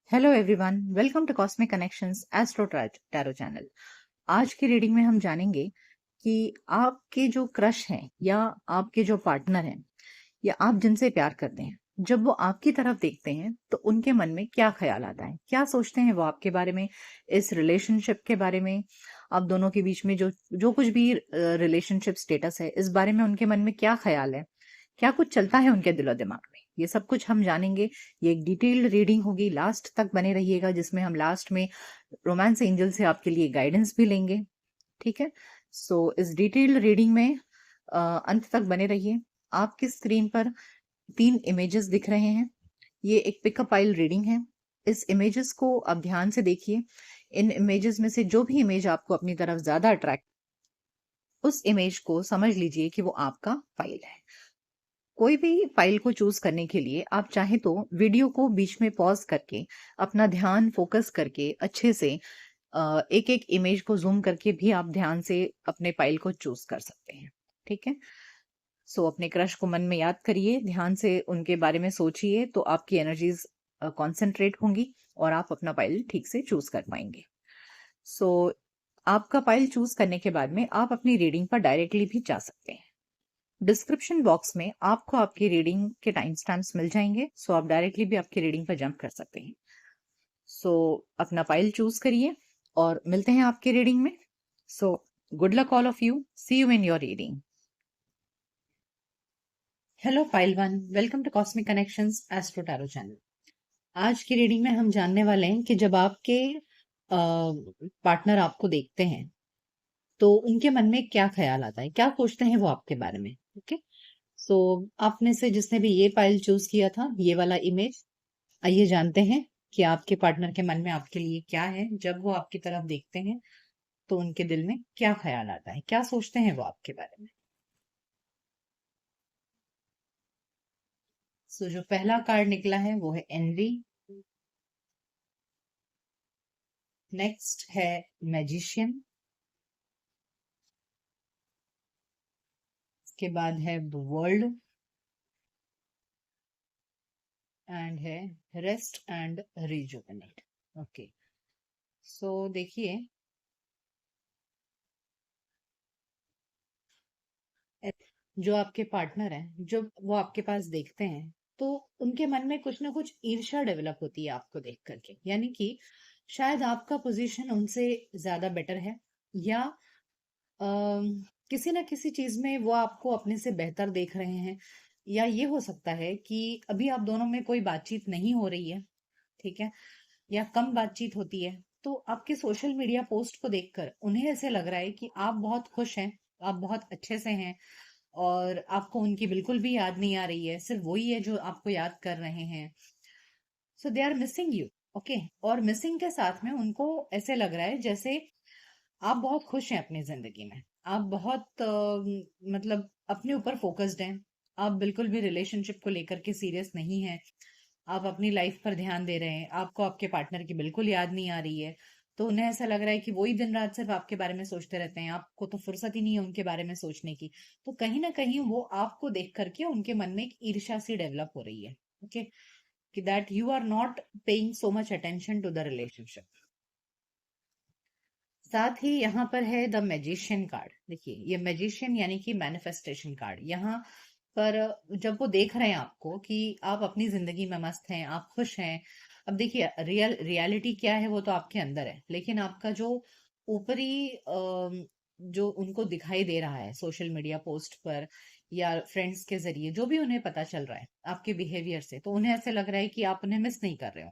Hello everyone, welcome to cosmic connections astro tarot channel. आज की reading में हम जानेंगे कि आपके जो क्रश हैं या आपके जो पार्टनर हैं या आप जिनसे प्यार करते हैं, जब वो आपकी तरफ देखते हैं तो उनके मन में क्या ख्याल आता है, क्या सोचते हैं वो आपके बारे में, इस रिलेशनशिप के बारे में, आप दोनों के बीच में जो जो कुछ भी रिलेशनशिप स्टेटस है, इस बारे में उनके मन में क्या ख्याल है, क्या कुछ चलता है उनके दिलो दिमाग में, ये सब कुछ हम जानेंगे। ये एक डिटेल्ड रीडिंग होगी, लास्ट तक बने रहिएगा, जिसमें हम लास्ट में रोमांस एंजल से आपके लिए गाइडेंस भी लेंगे। ठीक है। सो इस डिटेल्ड रीडिंग में अंत तक बने रहिए। आपकी स्क्रीन पर 3 इमेजेस दिख रहे हैं। ये एक पिकअप आइल रीडिंग है। इस इमेजेस को आप ध्यान से देखिए। इन इमेजेस में से जो भी इमेज आपको अपनी तरफ ज्यादा अट्रैक्ट, उस इमेज को समझ लीजिए कि वो आपका फाइल है। कोई भी फाइल को चूज करने के लिए आप चाहे तो वीडियो को बीच में पॉज करके अपना ध्यान फोकस करके अच्छे से एक एक इमेज को जूम करके भी आप ध्यान से अपने फाइल को चूज कर सकते हैं। ठीक है। सो अपने क्रश को मन में याद करिए, ध्यान से उनके बारे में सोचिए, तो आपकी एनर्जीज कॉन्सेंट्रेट होंगी और आप अपना फाइल ठीक से चूज कर पाएंगे। सो आपका फाइल चूज करने के बाद में आप अपनी रीडिंग पर डायरेक्टली भी जा सकते हैं। डिस्क्रिप्शन बॉक्स में आपको आपकी रीडिंग के टाइम स्टैम्प्स मिल जाएंगे, सो आप डायरेक्टली भी आपकी रीडिंग पर जंप कर सकते हैं। सो अपना फाइल चूज करिए और मिलते हैं आपकी रीडिंग में। So good luck all of you, see you in your reading. Hello file one, welcome to cosmic connections astro tarot channel. आज की रीडिंग में हम जानने वाले हैं कि जब आपके पार्टनर आपको देखते हैं तो उनके मन में क्या ख्याल आता है, क्या सोचते हैं वो आपके बारे में। ओके। सो आप में से जिसने भी ये फाइल चूज किया था, ये वाला इमेज, आइए जानते हैं कि आपके पार्टनर के मन में आपके लिए क्या है। जब वो आपकी तरफ देखते हैं तो उनके दिल में क्या ख्याल आता है, क्या सोचते हैं वो आपके बारे में। सो जो पहला कार्ड निकला है वो है एनवी। नेक्स्ट है मैजिशियन। इसके बाद है वर्ल्ड एंड है rest and rejuvenate. Okay. So देखिए, जो आपके पार्टनर हैं, जब वो आपके पास देखते हैं तो उनके मन में कुछ ना कुछ ईर्ष्या डेवलप होती है आपको देख करके। यानी कि शायद आपका पोजीशन उनसे ज्यादा बेटर है, या किसी ना किसी चीज में वो आपको अपने से बेहतर देख रहे हैं, या ये हो सकता है कि अभी आप दोनों में कोई बातचीत नहीं हो रही है। ठीक है। या कम बातचीत होती है। तो आपके सोशल मीडिया पोस्ट को देखकर उन्हें ऐसे लग रहा है कि आप बहुत खुश हैं, आप बहुत अच्छे से हैं, और आपको उनकी बिल्कुल भी याद नहीं आ रही है, सिर्फ वही है जो आपको याद कर रहे हैं। So they are missing you. Okay. और मिसिंग के साथ में उनको ऐसे लग रहा है जैसे आप बहुत खुश हैं अपनी जिंदगी में, आप बहुत मतलब अपने ऊपर फोकस्ड हैं, आप बिल्कुल भी रिलेशनशिप को लेकर के सीरियस नहीं हैं, आप अपनी लाइफ पर ध्यान दे रहे हैं, आपको आपके पार्टनर की बिल्कुल याद नहीं आ रही है। तो उन्हें ऐसा लग रहा है कि वही दिन रात सिर्फ आपके बारे में सोचते रहते हैं, आपको तो फुर्सत ही नहीं है उनके बारे में सोचने की। तो कहीं ना कहीं वो आपको देख करके उनके मन में एक ईर्ष्या सी डेवलप हो रही है। ओके। कि that you are not paying so much attention to the relationship. साथ ही यहाँ पर है द मैजिशियन कार्ड। देखिए, ये मैजिशियन यानी कि मैनिफेस्टेशन कार्ड। यहाँ पर जब वो देख रहे हैं आपको कि आप अपनी जिंदगी में मस्त हैं, आप खुश हैं। अब देखिए, रियलिटी क्या है वो तो आपके अंदर है, लेकिन आपका जो ऊपरी जो उनको दिखाई दे रहा है सोशल मीडिया पोस्ट पर या फ्रेंड्स के जरिए, जो भी उन्हें पता चल रहा है आपके बिहेवियर से, तो उन्हें ऐसे लग रहा है कि आप उन्हें मिस नहीं कर रहे हो।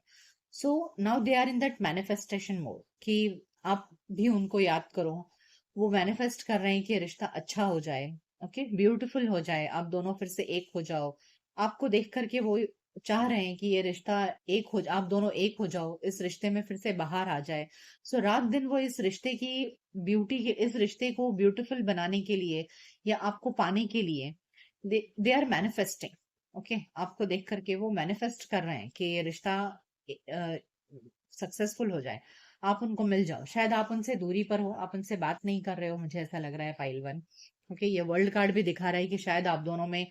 So now they are in that manifestation mode कि आप भी उनको याद करो। वो मैनिफेस्ट कर रहे हैं कि रिश्ता अच्छा हो जाए, ओके, ब्यूटीफुल हो जाए, आप दोनों फिर से एक हो जाओ। आपको देख करके वो चाह रहे हैं कि ये रिश्ता एक हो, आप दोनों एक हो जाओ, इस रिश्ते में फिर से बाहर आ जाए। सो रात दिन वो इस रिश्ते की ब्यूटी के, इस रिश्ते को ब्यूटीफुल बनाने के लिए या आपको पाने के लिए दे आर मैनिफेस्टिंग। ओके। आपको देख करके वो मैनिफेस्ट कर रहे हैं कि ये रिश्ता सक्सेसफुल हो जाए, आप उनको मिल जाओ। शायद आप उनसे दूरी पर हो, आप उनसे बात नहीं कर रहे हो, मुझे ऐसा लग रहा है फाइल वन। ओके। ये वर्ल्ड कार्ड भी दिखा रहा है कि शायद आप दोनों में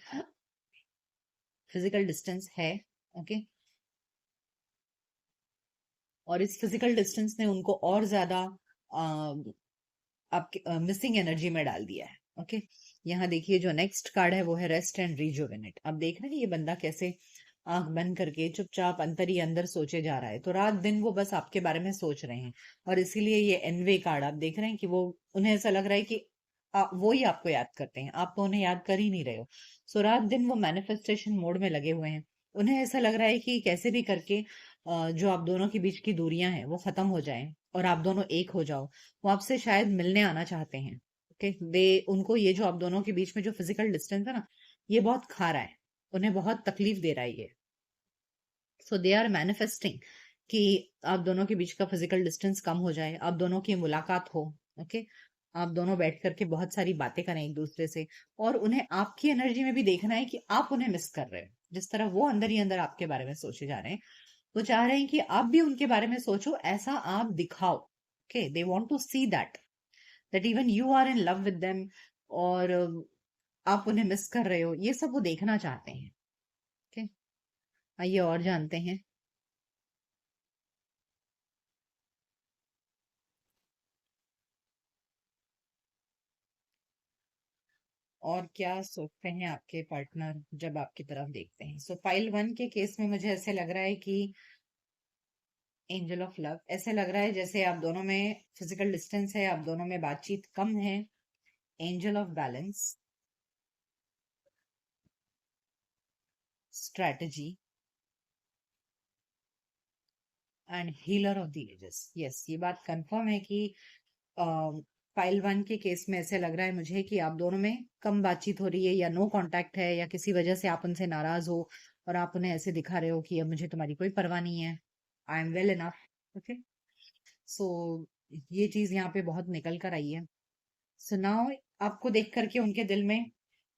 फिजिकल डिस्टेंस है। ओके। और इस फिजिकल डिस्टेंस ने उनको और ज्यादा आपके मिसिंग एनर्जी में डाल दिया है। ओके, यहाँ देखिए जो नेक्स्ट कार्ड है वो है रेस्ट एंड रिजुवेनेट। अब देख रहे हैं ये बंदा कैसे आंख बंद करके चुपचाप अंतर ही अंदर सोचे जा रहा है, तो रात दिन वो बस आपके बारे में सोच रहे हैं। और इसीलिए ये एनवे कार्ड आप देख रहे हैं कि वो, उन्हें ऐसा लग रहा है कि वो ही आपको याद करते हैं, आप तो उन्हें याद कर ही नहीं रहे हो। सो रात दिन वो मैनिफेस्टेशन मोड में लगे हुए हैं। उन्हें ऐसा लग रहा है कि कैसे भी करके जो आप दोनों के बीच की दूरियां हैं वो खत्म हो जाएं और आप दोनों एक हो जाओ। वो आपसे शायद मिलने आना चाहते हैं। ओके, दे उनको ये जो आप दोनों के बीच में जो फिजिकल डिस्टेंस है ना, ये बहुत खा रहा है, उन्हें बहुत तकलीफ दे रहा है ये। सो दे आर मैनिफेस्टिंग कि आप दोनों के बीच का फिजिकल डिस्टेंस कम हो जाए, आप दोनों की मुलाकात हो। ओके, आप दोनों बैठ करके बहुत सारी बातें करें एक दूसरे से। और उन्हें आपकी एनर्जी में भी देखना है कि आप उन्हें मिस कर रहे हो। जिस तरह वो अंदर ही अंदर आपके बारे में सोचे जा रहे हैं, वो चाह रहे हैं कि आप भी उनके बारे में सोचो, ऐसा आप दिखाओ। Okay, they want to see that even you are in love with them, और आप उन्हें मिस कर रहे हो, ये सब वो देखना चाहते हैं। ओके, आइए और जानते हैं। और क्या सोचते हैं आपके पार्टनर जब आपकी तरफ देखते हैं। सो पाइल वन के केस में मुझे ऐसे लग रहा है कि एंजल ऑफ लव, ऐसे लग रहा है जैसे आप दोनों में फिजिकल डिस्टेंस है, आप दोनों में बातचीत कम है। Angel of balance, strategy and healer of the ages. Yes, ये बात कंफर्म है कि फाइल वन के केस में ऐसे लग रहा है मुझे कि आप दोनों में कम बातचीत हो रही है, या नो कांटेक्ट है, या किसी वजह से आप उनसे नाराज हो और आप उन्हें ऐसे दिखा रहे हो कि अब मुझे तुम्हारी कोई परवाह नहीं है, I am well enough. Okay, so ये चीज यहाँ पे बहुत निकल कर आई है। सो नाउ आपको देख करके उनके दिल में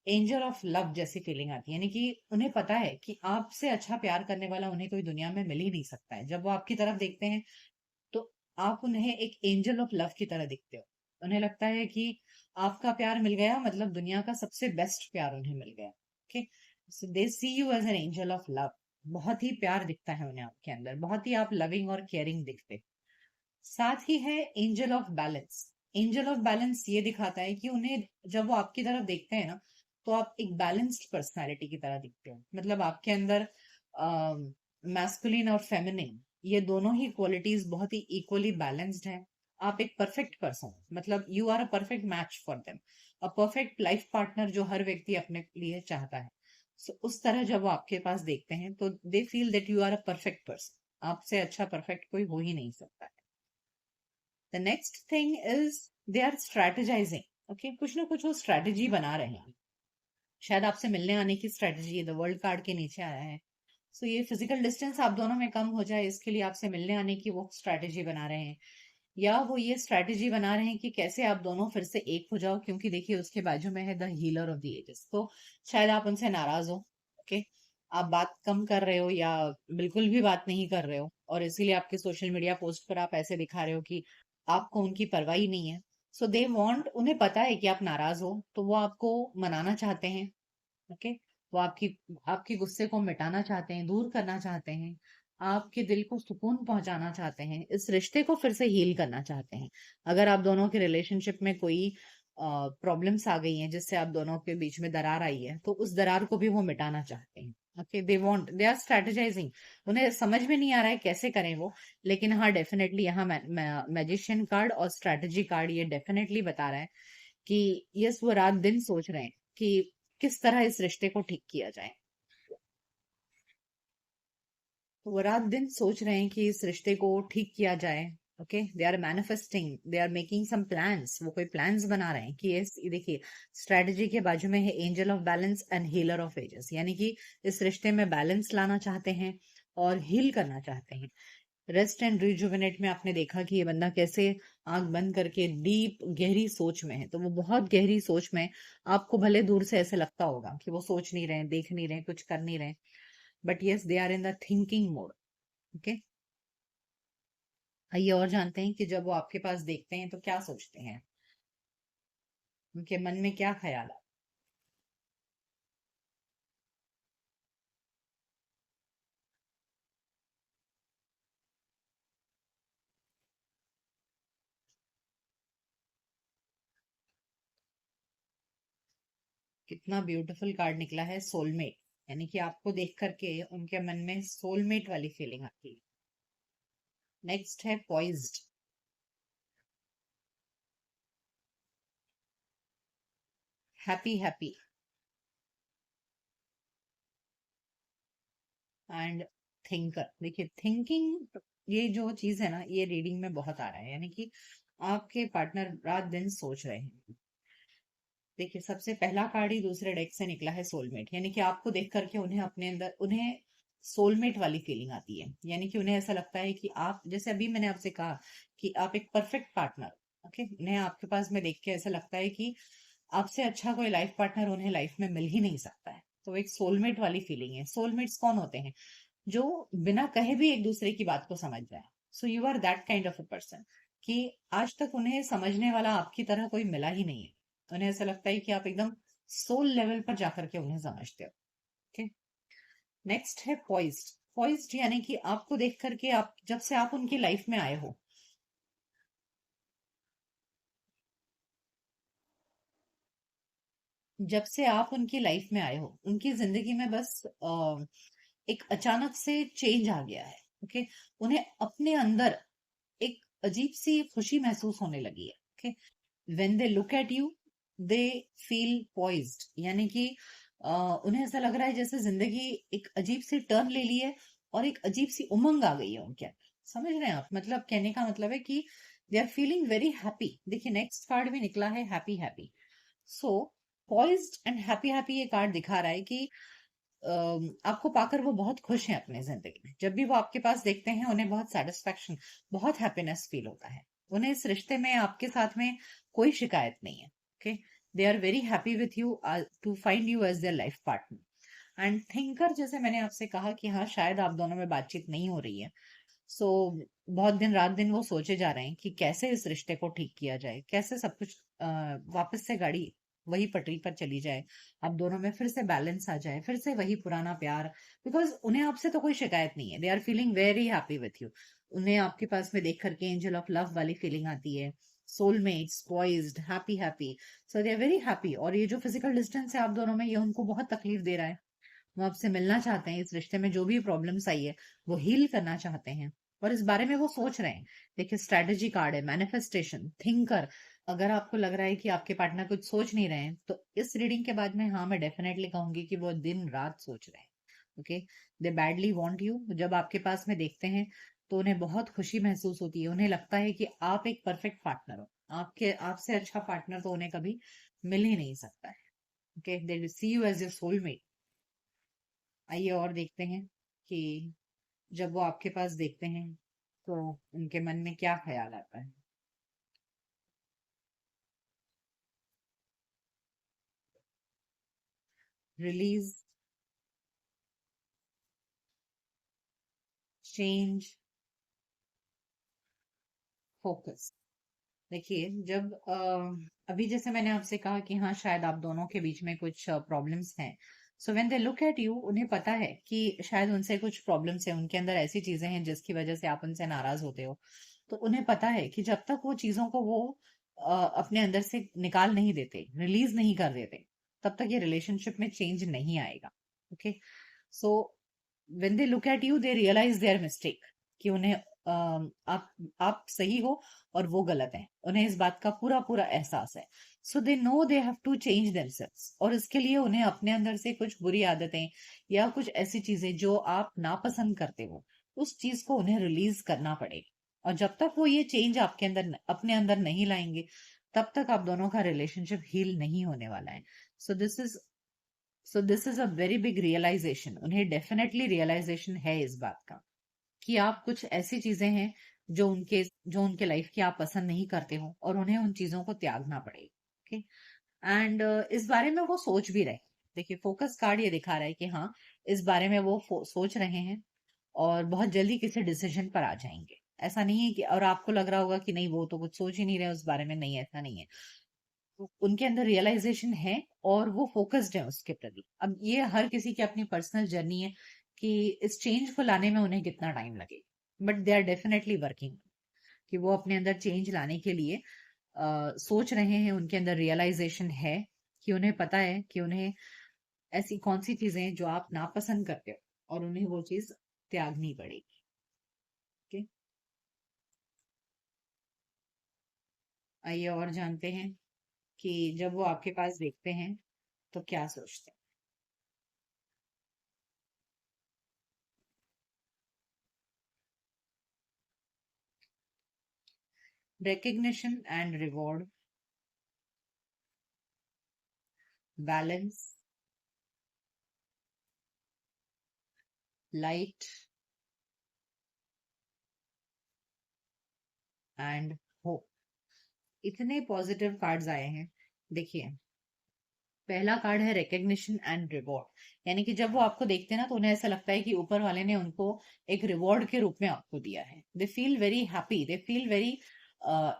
एंजल ऑफ लव जैसी फीलिंग आती है, यानी कि उन्हें पता है कि आपसे अच्छा प्यार करने वाला उन्हें कोई दुनिया में मिल ही नहीं सकता है। जब वो आपकी तरफ देखते हैं तो आप उन्हें एक एंजल ऑफ लव की तरह दिखते हो। उन्हें लगता है कि आपका प्यार मिल गया मतलब दुनिया का सबसे बेस्ट प्यार उन्हें मिल गया। Okay, so they see you as an angel of love. बहुत ही प्यार दिखता है उन्हें आपके अंदर, बहुत ही आप लविंग और केयरिंग दिखते। साथ ही है angel of balance. Angel of balance ये दिखाता है कि उन्हें जब वो आपकी तरफ देखते हैं ना, तो आप एक बैलेंस्ड पर्सनालिटी की तरह दिखते हो। मतलब आपके अंदर मैस्कुलिन और फेमिनिन, ये दोनों ही क्वालिटीज बहुत ही इक्वली बैलेंस्ड हैं। आप एक परफेक्ट पर्सन, मतलब you are a perfect match for them, a perfect life partner जो हर व्यक्ति अपने लिए चाहता है। सो उस तरह जब वो आपके पास देखते हैं तो they feel that you are a perfect person. आपसे अच्छा परफेक्ट कोई हो ही नहीं सकता है। The next thing is they are strategizing. Okay, कुछ ना कुछ वो स्ट्रेटेजी बना रहे हैं। शायद आपसे मिलने आने की स्ट्रेटेजी द वर्ल्ड कार्ड के नीचे आया है। सो ये फिजिकल डिस्टेंस आप दोनों में कम हो जाए, इसके लिए आपसे मिलने आने की वो स्ट्रेटेजी बना रहे हैं। या वो ये स्ट्रेटेजी बना रहे हैं कि कैसे आप दोनों फिर से एक हो जाओ, क्योंकि देखिए उसके बाजू में है the healer of the ages. तो शायद आप उनसे नाराज हो। ओके, आप बात कम कर रहे हो या बिल्कुल भी बात नहीं कर रहे हो, और इसीलिए आपके सोशल मीडिया पोस्ट पर आप ऐसे दिखा रहे हो कि आपको उनकी परवाह ही नहीं है। सो दे वांट, उन्हें पता है कि आप नाराज हो, तो वो आपको मनाना चाहते हैं। ओके, वो आपकी आपके गुस्से को मिटाना चाहते हैं, दूर करना चाहते हैं, आपके दिल को सुकून पहुंचाना चाहते हैं, इस रिश्ते को फिर से हील करना चाहते हैं। अगर आप दोनों के रिलेशनशिप में कोई प्रॉब्लम्स आ गई हैं जिससे आप दोनों के बीच में दरार आई है, तो उस दरार को भी वो मिटाना चाहते हैं। Okay, they are strategizing. उन्हें समझ में नहीं आ रहा है कैसे करें वो, लेकिन हाँ डेफिनेटली यहाँ मैजिशियन कार्ड और स्ट्रेटेजी कार्ड ये डेफिनेटली बता रहा है कि यस, वो रात दिन सोच रहे हैं कि किस तरह इस रिश्ते को ठीक किया जाए। तो वो रात दिन सोच रहे हैं कि इस रिश्ते को ठीक किया जाए। Okay, they are manifesting, they are making some plans. वो कोई प्लान्स बना रहे हैं कि ये देखिए स्ट्रेटजी के बाजू में है angel of balance and healer of ages, यानी कि इस रिश्ते में बैलेंस लाना चाहते हैं और हील करना चाहते हैं। रेस्ट एंड रिजुविनेट में आपने देखा कि ये बंदा कैसे आंख बंद करके डीप गहरी सोच में है, तो वो बहुत गहरी सोच में। आपको भले दूर से ऐसे लगता होगा कि वो सोच नहीं रहे, देख नहीं रहे, कुछ कर नहीं रहे, but yes they are in the thinking mode. Okay, आइए और जानते हैं कि जब वो आपके पास देखते हैं तो क्या सोचते हैं, उनके मन में क्या ख्याल है। कितना ब्यूटीफुल कार्ड निकला है, सोलमेट। यानी कि आपको देख करके उनके मन में सोलमेट वाली फीलिंग आती है। नेक्स्ट है poised. Happy happy and thinker. देखिए थिंकिंग, ये जो चीज है ना, ये रीडिंग में बहुत आ रहा है। यानी कि आपके पार्टनर रात दिन सोच रहे हैं। देखिए सबसे पहला कार्ड ही दूसरे डेक से निकला है, सोलमेट। यानी कि आपको देख करके उन्हें अपने अंदर, उन्हें सोलमेट वाली फीलिंग आती है। यानी कि उन्हें ऐसा लगता है कि आप, जैसे अभी मैंने आपसे कहा कि आप एक परफेक्ट पार्टनर। ओके, उन्हें आपके पास में देख के ऐसा लगता है कि आपसे अच्छा कोई लाइफ पार्टनर उन्हें लाइफ में मिल ही नहीं सकता है। तो एक सोलमेट वाली फीलिंग है। सोलमेट्स कौन होते हैं? जो बिना कहे भी एक दूसरे की बात को समझ जाए। So you are that kind of a person कि आज तक उन्हें समझने वाला आपकी तरह कोई मिला ही नहीं है। उन्हें ऐसा लगता है कि आप एकदम सोल लेवल पर जाकर के उन्हें समझते हो। ओके, नेक्स्ट है पॉइज्ड। पॉइज्ड यानी कि आपको देख करके, आप जब से आप उनकी लाइफ में आए हो, जब से आप उनकी लाइफ में आए हो, उनकी जिंदगी में बस एक अचानक से चेंज आ गया है। ओके, उन्हें अपने अंदर एक अजीब सी खुशी महसूस होने लगी है। Okay, when they look at you they feel poised. यानी कि उन्हें ऐसा लग रहा है जैसे जिंदगी एक अजीब सी टर्न ले ली है और एक अजीब सी उमंग आ गई है उनके अंदर। समझ रहे हैं आप? मतलब कहने का मतलब है कि they are feeling very happy. देखिए नेक्स्ट कार्ड भी निकला है, happy happy. So poised and happy happy ये कार्ड दिखा रहा है कि आपको पाकर वो बहुत खुश हैं अपने जिंदगी में। जब भी वो आपके पास देखते हैं उन्हें बहुत सेटिस्फेक्शन, बहुत हैप्पीनेस फील होता है। उन्हें इस रिश्ते में आपके साथ में कोई शिकायत नहीं है। Okay, they are very happy with you to find you as their life partner. And thinker, जैसे मैंने आपसे कहा कि हाँ शायद आप दोनों में बातचीत नहीं हो रही है। सो बहुत दिन रात दिन वो सोचे जा रहे हैं कि कैसे इस रिश्ते को ठीक किया जाए, कैसे सब कुछ वापस से गाड़ी वही पटरी पर चली जाए, अब दोनों में फिर से बैलेंस आ जाए, फिर से वही पुराना प्यार। बिकॉज उन्हें आपसे तो कोई शिकायत नहीं है, they are feeling very happy with you. उन्हें आपके पास में देख करके एंजल ऑफ लव वाली फीलिंग आती है, soulmates, poised, happy happy. So they are very happy. और ये जो फिजिकल डिस्टेंस है आप दोनों में, ये उनको बहुत तकलीफ दे रहा है। वो आपसे मिलना चाहते हैं, इस रिश्ते में जो भी प्रॉब्लम्स आई है वो हील करना चाहते हैं, और इस बारे में वो सोच रहे हैं। देखिए स्ट्रेटेजी कार्ड है, मैनिफेस्टेशन, थिंकर। अगर आपको लग रहा है कि आपके पार्टनर कुछ सोच नहीं रहे हैं, तो इस रीडिंग के बाद में हाँ मैं डेफिनेटली कहूंगी कि वो दिन रात सोच रहे हैं। Okay, they badly want you. जब आपके पास में देखते हैं तो उन्हें बहुत खुशी महसूस होती है। उन्हें लगता है कि आप एक परफेक्ट पार्टनर हो। आपके आपसे अच्छा पार्टनर तो उन्हें कभी मिल ही नहीं सकता है। Okay, they see you as your soulmate. आइए और देखते हैं कि जब वो आपके पास देखते हैं तो उनके मन में क्या ख्याल आता है। Release, change, focus. देखिए जब अभी जैसे मैंने आपसे कहा कि हाँ शायद आप दोनों के बीच में कुछ प्रॉब्लम्स हैं। So when they look at you, उन्हें पता है कि शायद उनसे कुछ प्रॉब्लम्स हैं, उनके अंदर ऐसी चीजें हैं जिसकी वजह से आप उनसे नाराज होते हो। तो उन्हें पता है कि जब तक वो चीजों को वो अपने अंदर से निकाल नहीं देते, रिलीज नहीं कर देते, तब तक ये रिलेशनशिप में चेंज नहीं आएगा। Okay, so when they look at you they realise their mistake, कि उन्हें आप सही हो और वो गलत है। उन्हें इस बात का पूरा पूरा एहसास है। So they know they have to change themselves, और इसके लिए उन्हें अपने अंदर से कुछ बुरी आदतें या कुछ ऐसी चीजें जो आप नापसंद करते हो, उस चीज को उन्हें रिलीज करना पड़ेगा। और जब तक वो ये चेंज आपके अंदर, अपने अंदर नहीं लाएंगे, तब तक आप दोनों का रिलेशनशिप हील नहीं होने वाला है। So this is so this is a very big realisation. उन्हें डेफिनेटली रियलाइजेशन है इस बात का कि आप कुछ ऐसी चीजें हैं जो उनके लाइफ की आप पसंद नहीं करते हो, और उन्हें उन चीजों को त्यागना पड़ेगा। ओके, एंड इस बारे में वो सोच भी रहे हैं। देखिए फोकस कार्ड ये दिखा रहा है कि हाँ इस बारे में वो सोच रहे हैं और बहुत जल्दी किसी डिसीजन पर आ जाएंगे। ऐसा नहीं है कि, और आपको लग रहा होगा कि नहीं वो तो कुछ सोच ही नहीं रहे उस बारे में, नहीं ऐसा नहीं है। उनके अंदर रियलाइजेशन है और वो फोकस्ड है उसके प्रति। अब ये हर किसी की अपनी पर्सनल जर्नी है कि इस चेंज को लाने में उन्हें कितना टाइम लगे, but they are definitely working कि वो अपने अंदर चेंज लाने के लिए सोच रहे हैं। उनके अंदर रियलाइजेशन है कि उन्हें पता है कि उन्हें ऐसी कौन सी चीजें हैं जो आप नापसंद करते हो और उन्हें वो चीज त्यागनी पड़ेगी। ओके, आइए और जानते हैं कि जब वो आपके पास देखते हैं तो क्या सोचते हैं। Recognition and reward, balance, light and hope. इतने पॉजिटिव कार्ड्स आए हैं। देखिए, पहला कार्ड है रिकग्निशन एंड रिवॉर्ड, यानी कि जब वो आपको देखते हैं ना तो उन्हें ऐसा लगता है कि ऊपर वाले ने उनको एक रिवॉर्ड के रूप में आपको दिया है। दे फील वेरी हैप्पी, दे फील वेरी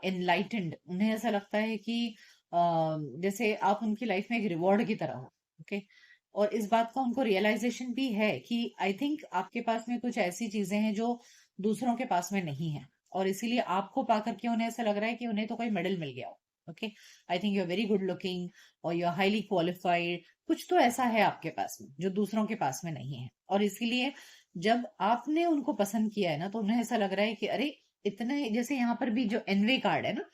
एनलाइटेंड। उन्हें ऐसा लगता है कि जैसे आप उनकी लाइफ में एक रिवॉर्ड की तरह हो। ओके, और इस बात का उनको रियलाइजेशन भी है कि आई थिंक आपके पास में कुछ ऐसी चीजें हैं जो दूसरों के पास में नहीं है, और इसीलिए आपको पा करके उन्हें ऐसा लग रहा है कि उन्हें तो कोई मेडल मिल गया हो। Okay, I think you are very good looking और यू आर हाईली क्वालिफाइड। कुछ तो ऐसा है आपके पास में जो दूसरों के पास में नहीं है, और इसीलिए जब आपने उनको पसंद किया है ना तो उन्हें ऐसा लग रहा है कि अरे, इतने जैसे यहाँ पर भी जो एनवे कार्ड है ना,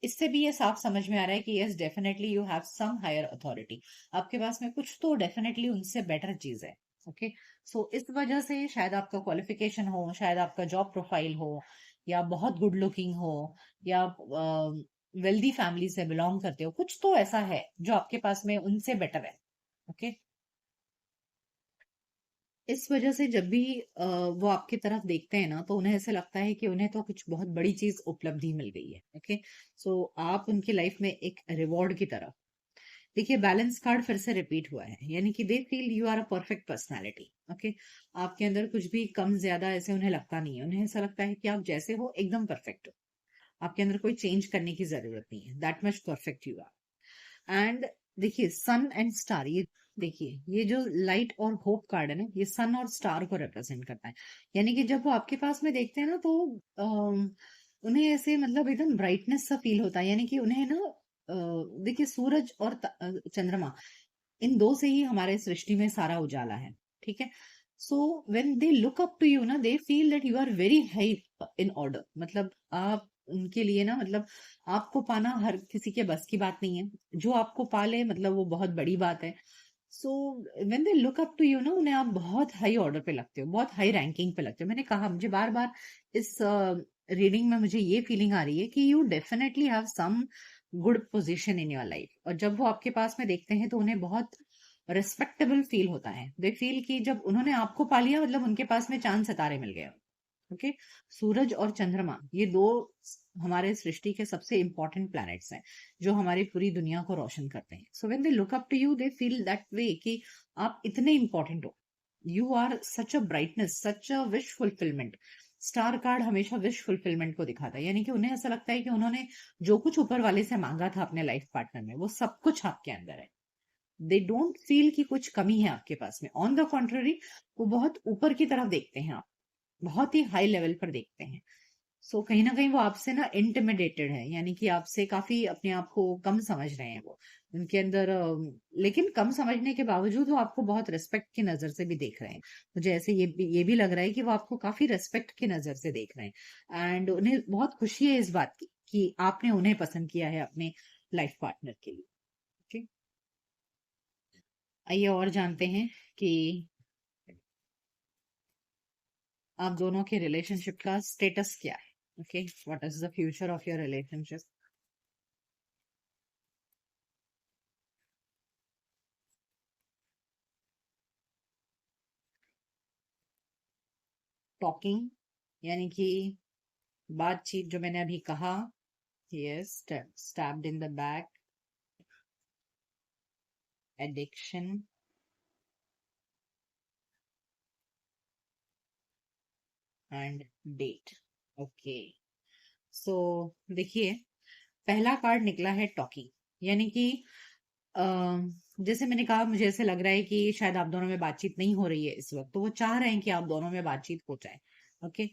इससे भी ये साफ समझ में आ रहा है कि yes definitely you have some higher authority. आपके पास में कुछ तो डेफिनेटली उनसे बेटर चीज है। ओके, सो इस वजह से शायद आपका क्वालिफिकेशन हो, शायद आपका जॉब प्रोफाइल हो, या बहुत गुड लुकिंग हो, या वेल्दी फैमिली से बिलोंग करते हो, कुछ तो ऐसा है जो आपके पास में उनसे बेटर है। ओके, इस वजह से जब भी वो आपकी तरफ देखते हैं ना तो उन्हें ऐसा लगता है कि उन्हें तो कुछ बहुत बड़ी चीज उपलब्धि मिल गई है। ओके, सो आप उनकी लाइफ में एक रिवॉर्ड की तरह। देखिए, बैलेंस कार्ड फिर से रिपीट हुआ है, यानी कि they feel you are a perfect personality. Okay, आपके अंदर कुछ भी कम ज्यादा ऐसे उन्हें लगता नहीं है। उन्हें ऐसा लगता है कि आप जैसे हो एकदम परफेक्ट हो, आपके अंदर कोई चेंज करने की जरूरत नहीं है। That much perfect you are. And देखिए, सन एंड स्टार, ये देखिए, ये जो लाइट और होप कार्ड है ना, ये सन और स्टार को रिप्रेजेंट करता है। यानी कि जब वो आपके पास में देखते हैं ना तो उन्हें ऐसे मतलब एकदम ब्राइटनेस सा फील होता है। यानी कि उन्हें ना देखिए, सूरज और चंद्रमा, इन दो से ही हमारे सृष्टि में सारा उजाला है। ठीक है, so when they look up to you ना, they feel that you are very high in order. मतलब आप उनके लिए ना, मतलब आपको पाना हर किसी के बस की बात नहीं है। जो आपको पाले मतलब वो बहुत बड़ी बात है। So when they look up to you ना, उन्हें आप बहुत हाई ऑर्डर पे लगते हो, बहुत हाई रैंकिंग पे लगते हो। मैंने कहा, मुझे बार बार इस रीडिंग में मुझे ये फीलिंग आ रही है कि you definitely have some good position in your life. और जब वो आपके पास में देखते हैं तो उन्हें बहुत रिस्पेक्टेबल फील होता है। दे फील कि जब उन्होंने आपको पा लिया मतलब उनके पास में चांद सितारे मिल गए। ओके, सूरज और चंद्रमा, ये दो हमारे सृष्टि के सबसे इंपॉर्टेंट प्लैनेट्स हैं जो हमारी पूरी दुनिया को रोशन करते हैं। So when they look up to you, they feel that way कि आप इतने इंपॉर्टेंट हो। You are such a brightness, such a wish fulfilment. Star card हमेशा विश फुलफिलमेंट को दिखाता है, यानी कि उन्हें ऐसा लगता है कि उन्होंने जो कुछ ऊपर वाले से मांगा था अपने लाइफ पार्टनर में, वो सब कुछ आपके अंदर है। दे डोंट फील कि कुछ कमी है आपके पास में। ऑन द कॉन्ट्ररी, वो बहुत ऊपर की तरफ देखते हैं, आप बहुत ही हाई लेवल पर देखते हैं। सो कहीं ना कहीं वो आपसे ना इंटिमिडेटेड है, यानी कि आपसे काफी अपने आप को कम समझ रहे हैं वो। उनके अंदर लेकिन कम समझने के बावजूद वो आपको बहुत रिस्पेक्ट की नजर से भी देख रहे हैं। मुझे ऐसे ये भी लग रहा है कि वो आपको काफी रिस्पेक्ट की नजर से देख रहे हैं, एंड उन्हें बहुत खुशी है इस बात की कि आपने उन्हें पसंद किया है अपने लाइफ पार्टनर के लिए। ठीक, आइए और जानते हैं कि आप दोनों के रिलेशनशिप का स्टेटस क्या है। Okay, what is the future of your relationship. Talking, यानी कि बातचीत, जो मैंने अभी कहा। Yes, stabbed in the back, addiction and debt. Okay, so देखिए, पहला कार्ड निकला है टॉकिंग, यानी कि अ, जैसे मैंने कहा, मुझे ऐसे लग रहा है कि शायद आप दोनों में बातचीत नहीं हो रही है इस वक्त, तो वो चाह रहे हैं कि आप दोनों में बातचीत हो जाए। Okay,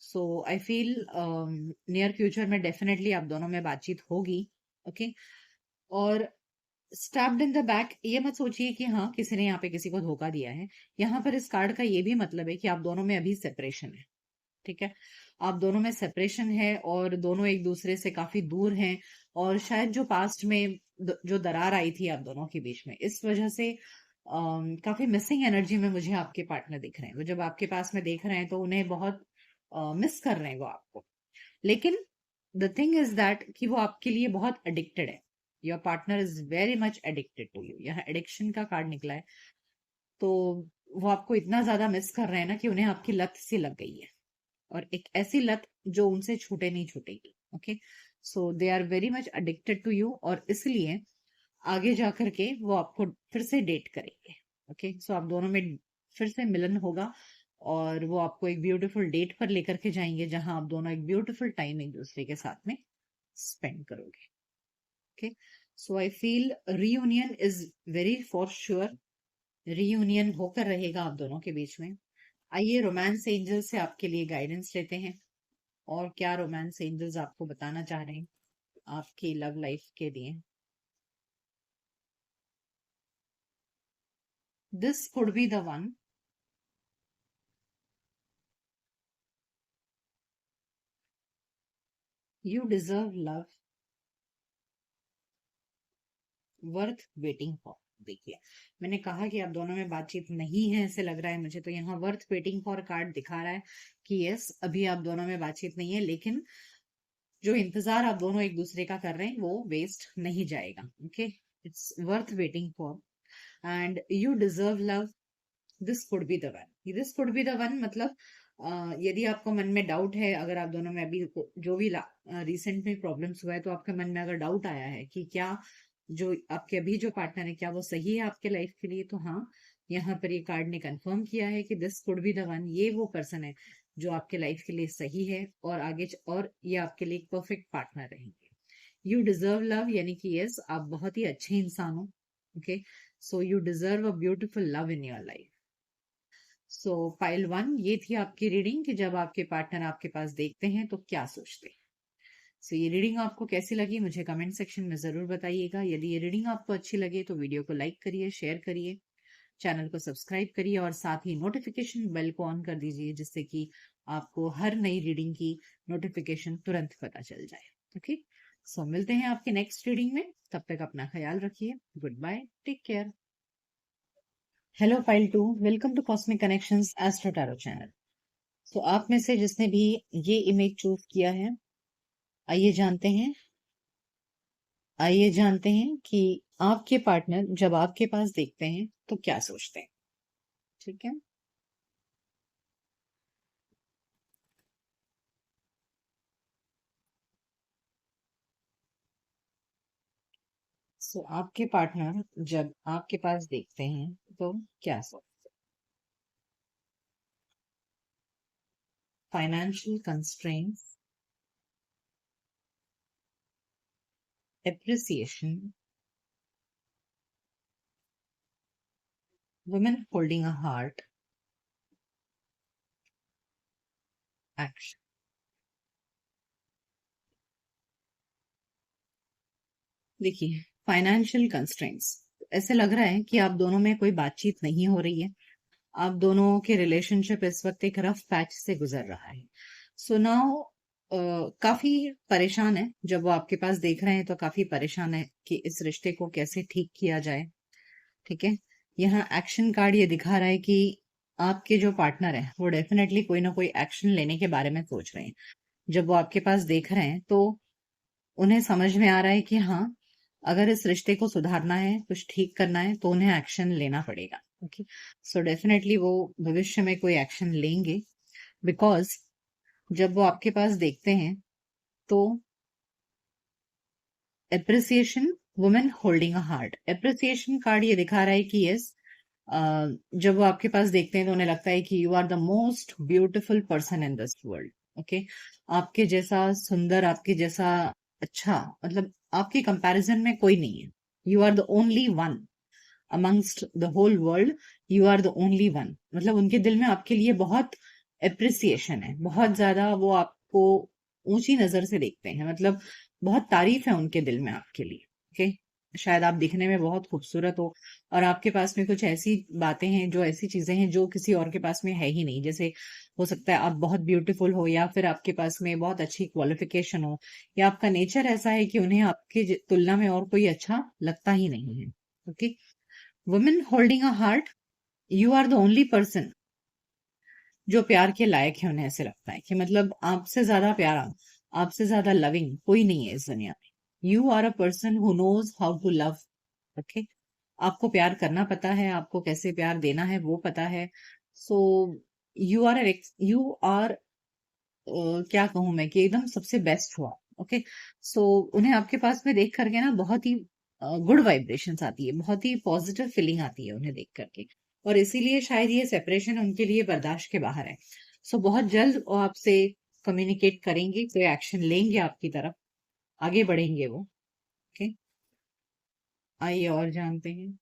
so I feel near future में डेफिनेटली आप दोनों में बातचीत होगी। ओके, और स्टैब्ड इन द बैक, ये मत सोचिए कि हाँ किसी ने यहाँ पे किसी को धोखा दिया है। यहाँ पर इस कार्ड का ये भी मतलब है कि आप दोनों में अभी सेपरेशन है। ठीक है, आप दोनों में सेपरेशन है और दोनों एक दूसरे से काफी दूर हैं। और शायद जो पास्ट में जो दरार आई थी आप दोनों के बीच में, इस वजह से काफी मिसिंग एनर्जी में मुझे आपके पार्टनर दिख रहे हैं। वो जब आपके पास में देख रहे हैं तो उन्हें बहुत मिस कर रहे हैं वो आपको। लेकिन द थिंग इज दैट कि वो आपके लिए बहुत एडिक्टेड है। Your partner is very much addicted to you. यहाँ एडिक्शन का कार्ड निकला है। तो वो आपको इतना ज्यादा मिस कर रहे हैं ना कि उन्हें आपकी लत सी लग गई है, और एक ऐसी लत जो उनसे छूटे नहीं छूटेगी। Okay, so they are very much addicted to you, और इसलिए आगे जाकर के वो आपको फिर से डेट करेंगे। ओके, सो आप दोनों में फिर से मिलन होगा, और वो आपको एक ब्यूटीफुल डेट पर लेकर के जाएंगे जहां आप दोनों एक ब्यूटीफुल टाइम एक दूसरे के साथ में स्पेंड करोगे। Okay, so I feel reunion is very for sure. Reunion होकर रहेगा आप दोनों के बीच में। आइए रोमांस एंजल से आपके लिए गाइडेंस लेते हैं, और क्या रोमांस एंजल्स आपको बताना चाह रहे हैं आपकी लव लाइफ के लिए। This could be the one. You deserve love, worth waiting for. देखिए, मैंने कहा कि आप दोनों में बातचीत नहीं है, ऐसे लग रहा है मुझे। तो यहाँ वर्थ वेटिंग फॉर कार्ड दिखा रहा है कि यस, अभी आप दोनों में बातचीत नहीं है, लेकिन जो इंतजार आप दोनों एक दूसरे का कर रहे हैं वो वेस्ट नहीं जाएगा। Okay, it's worth waiting for, and you deserve love. This could be the one. This could be the one मतलब यदि आपको मन में डाउट है, अगर आप दोनों में अभी जो भी रिसेंट में प्रॉब्लम्स हुआ है, तो आपके मन में अगर डाउट आया है कि क्या जो आपके अभी जो पार्टनर है क्या वो सही है आपके लाइफ के लिए, तो हाँ, यहाँ पर ये कार्ड ने कंफर्म किया है कि this could be the one. ये वो पर्सन है जो आपके लाइफ के लिए सही है, और आगे और ये आपके लिए एक परफेक्ट पार्टनर रहेंगे। यू डिजर्व लव, यानी कि यस, आप बहुत ही अच्छे इंसान हो। Okay, so you deserve a beautiful love in your life. So pile one, ये थी आपकी रीडिंग कि जब आपके पार्टनर आपके पास देखते हैं तो क्या सोचते हैं। सो ये रीडिंग आपको कैसी लगी मुझे कमेंट सेक्शन में जरूर बताइएगा। यदि ये रीडिंग आपको अच्छी लगे तो वीडियो को लाइक करिए, शेयर करिए, चैनल को सब्सक्राइब करिए, और साथ ही नोटिफिकेशन बेल को ऑन कर दीजिए, जिससे कि आपको हर नई रीडिंग की नोटिफिकेशन तुरंत पता चल जाए। ओके, सो मिलते हैं आपके नेक्स्ट रीडिंग में। तब तक अपना ख्याल रखिए। Good bye, take care. Hello file 2, welcome to cosmic connections astro tarot channel. तो आप में से जिसने भी ये इमेज चूज किया है, आइए जानते हैं कि आपके पार्टनर जब आपके पास देखते हैं तो क्या सोचते हैं। ठीक है, सो आपके पार्टनर जब आपके पास देखते हैं तो क्या सोचते हैं। Financial constraints, appreciation, women holding a heart, action. देखिए, फाइनेंशियल कंस्ट्रेंट्स, ऐसे लग रहा है कि आप दोनों में कोई बातचीत नहीं हो रही है। आप दोनों के रिलेशनशिप इस वक्त एक रफ पैच से गुजर रहा है। सो नाउ काफी परेशान है। जब वो आपके पास देख रहे हैं तो काफी परेशान है कि इस रिश्ते को कैसे ठीक किया जाए। ठीक है, यहाँ एक्शन कार्ड ये दिखा रहा है कि आपके जो पार्टनर है वो डेफिनेटली कोई ना कोई एक्शन लेने के बारे में सोच रहे हैं। जब वो आपके पास देख रहे हैं तो उन्हें समझ में आ रहा है कि हाँ, अगर इस रिश्ते को सुधारना है, कुछ ठीक करना है, तो उन्हें एक्शन लेना पड़ेगा। ओके, सो डेफिनेटली वो भविष्य में कोई एक्शन लेंगे, बिकॉज जब वो आपके पास देखते हैं तो appreciation, women holding a heart, appreciation card ये दिखा रहा है कि यस, जब वो आपके पास देखते हैं तो उन्हें लगता है कि you are the most beautiful person in this world. Okay, आपके जैसा सुंदर, आपके जैसा अच्छा, मतलब आपके कंपैरिजन में कोई नहीं है। You are the only one amongst the whole world. You are the only one, मतलब उनके दिल में आपके लिए बहुत एप्रिसिएशन है, बहुत ज्यादा वो आपको ऊंची नजर से देखते हैं, मतलब बहुत तारीफ है उनके दिल में आपके लिए। ओके, शायद आप दिखने में बहुत खूबसूरत हो और आपके पास में कुछ ऐसी बातें हैं, जो ऐसी चीजें हैं जो किसी और के पास में है ही नहीं। जैसे हो सकता है आप बहुत ब्यूटीफुल हो, या फिर आपके पास में बहुत अच्छी क्वालिफिकेशन हो, या आपका नेचर ऐसा है कि उन्हें आपकी तुलना में और कोई अच्छा लगता ही नहीं है। Okay, women holding a heart, you are the only person जो प्यार के लायक है। उन्हें ऐसे लगता है कि मतलब आपसे ज्यादा प्यारा, आपसे ज्यादा लविंग कोई नहीं है इस दुनिया में। You are a person who knows how to love. Okay, आपको प्यार करना पता है, आपको कैसे प्यार देना है वो पता है। सो यू आर क्या कहूं मैं, कि एकदम सबसे बेस्ट हुआ। ओके, सो उन्हें आपके पास में देख करके ना बहुत ही गुड वाइब्रेशंस आती है, बहुत ही पॉजिटिव फीलिंग आती है उन्हें देख करके, और इसीलिए शायद ये सेपरेशन उनके लिए बर्दाश्त के बाहर है। सो बहुत जल्द वो आपसे कम्युनिकेट करेंगे, कोई एक्शन लेंगे आपकी तरफ, आगे बढ़ेंगे वो। ओके, आइए और जानते हैं।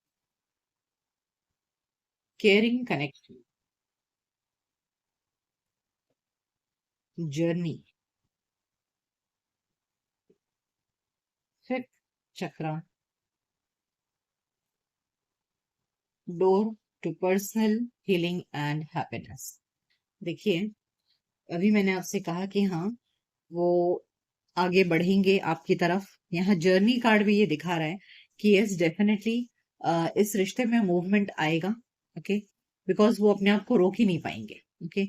Caring connection, journey, fifth chakra, door to personal healing and happiness. देखिए, अभी मैंने आपसे कहा कि हाँ, वो आगे बढ़ेंगे आपकी तरफ। यहाँ जर्नी कार्ड भी ये दिखा रहा है कि यस डेफिनेटली इस रिश्ते में मूवमेंट आएगा। ओके, बिकॉज वो अपने आप को रोक ही नहीं पाएंगे। ओके,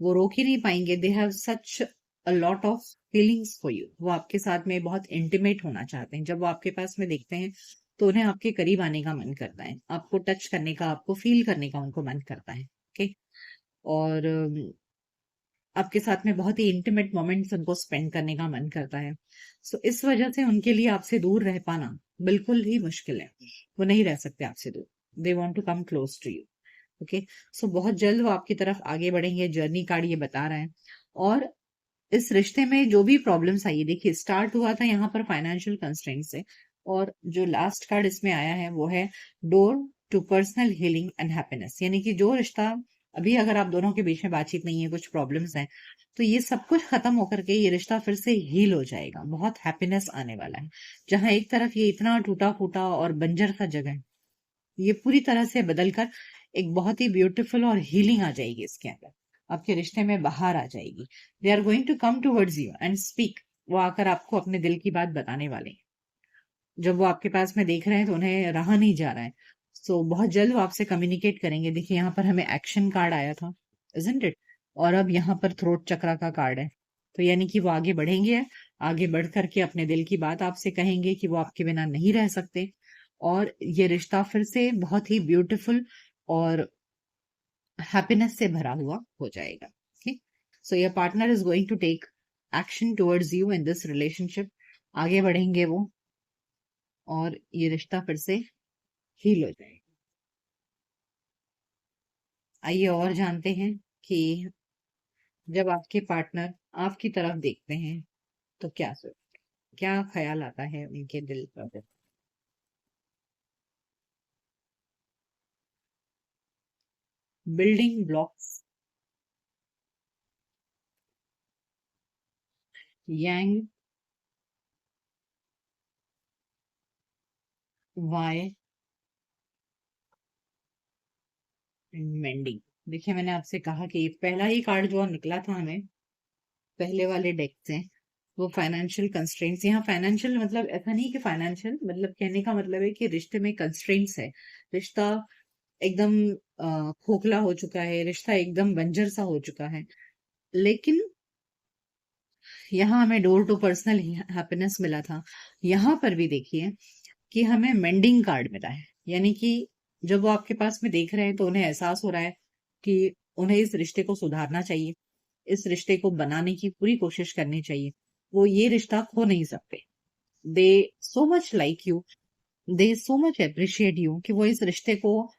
वो रोक ही नहीं पाएंगे। They have such a lot of feelings for you. वो आपके साथ में बहुत इंटीमेट होना चाहते हैं। जब वो आपके पास में देखते हैं तो उन्हें आपके करीब आने का मन करता है, आपको टच करने का, आपको फील करने का उनको मन करता है। ओके, और आपके साथ में बहुत ही इंटीमेट मोमेंट्स उनको स्पेंड करने का मन करता है। सो इस वजह से उनके लिए आपसे दूर रह पाना बिल्कुल ही मुश्किल है। वो नहीं रह सकते आपसे दूर। They want to come close to you. Okay, so बहुत जल्द वो आपकी तरफ आगे बढ़ेंगे, जर्नी कार्ड ये बता रहा है। और इस रिश्ते में जो भी प्रॉब्लम्स आई है, देखिए स्टार्ट हुआ था यहाँ पर फाइनेंशियल कंस्ट्रेंट से, और जो लास्ट कार्ड इसमें आया है वो है door to personal healing and happiness. यानी कि जो रिश्ता अभी, अगर आप दोनों के बीच में बातचीत नहीं है, कुछ प्रॉब्लम्स हैं, तो ये सब कुछ खत्म होकर के ये रिश्ता फिर से हील हो जाएगा। बहुत हैप्पीनेस आने वाला है। जहां एक तरफ ये इतना टूटा फूटा और बंजर सा जगह है, ये पूरी तरह से बदलकर एक बहुत ही ब्यूटीफुल और हीलिंग आ जाएगी इसके अंदर। आपके रिश्ते में बाहर आ जाएगी। They are going to come towards you and speak. वो आकर आपको अपने दिल की बात बताने वाले हैं। जब वो आपके पास में देख रहे हैं तो उन्हें रहा नहीं जा रहा है। सो बहुत जल्द वो आपसे कम्युनिकेट करेंगे। देखिए यहाँ पर हमें एक्शन कार्ड आया था, इजंट इट, और अब यहाँ पर थ्रोट चक्रा का कार्ड है। तो यानी कि वो आगे बढ़ेंगे, आगे बढ़ करके अपने दिल की बात आपसे कहेंगे कि वो आपके बिना नहीं रह सकते, और ये रिश्ता फिर से बहुत ही ब्यूटीफुल और हैप्पीनेस से भरा हुआ हो जाएगा। Okay, so your partner is going to take action towards you in this relationship. आगे बढ़ेंगे वो, और ये रिश्ता फिर से हील हो जाएगा। आइए और जानते हैं कि जब आपके पार्टनर आपकी तरफ देखते हैं तो क्या सोचते हैं, क्या ख्याल आता है उनके दिल पर। Building blocks, yang, Y and mending. देखिए मैंने आपसे कहा कि पहला ही कार्ड जो निकला था हमें पहले वाले डेक से, वो फाइनेंशियल कंस्ट्रेंट्स। यहाँ फाइनेंशियल मतलब ऐसा नहीं कि फाइनेंशियल मतलब, कहने का मतलब है कि रिश्ते में कंस्ट्रेंट्स है। रिश्ता एकदम खोखला हो चुका है, रिश्ता एकदम बंजर सा हो चुका है। लेकिन यहाँ हमें डोर टू पर्सनल हैप्पीनेस मिला था। यहाँ पर भी देखिए कि हमें मेंडिंग कार्ड मिला है। यानी कि जब वो आपके पास में देख रहे हैं तो उन्हें एहसास हो रहा है कि उन्हें इस रिश्ते को सुधारना चाहिए, इस रिश्ते को बनाने की पूरी कोशिश करनी चाहिए। वो ये रिश्ता खो नहीं सकते। They so much like you, they so much appreciate you, कि वो इस रिश्ते को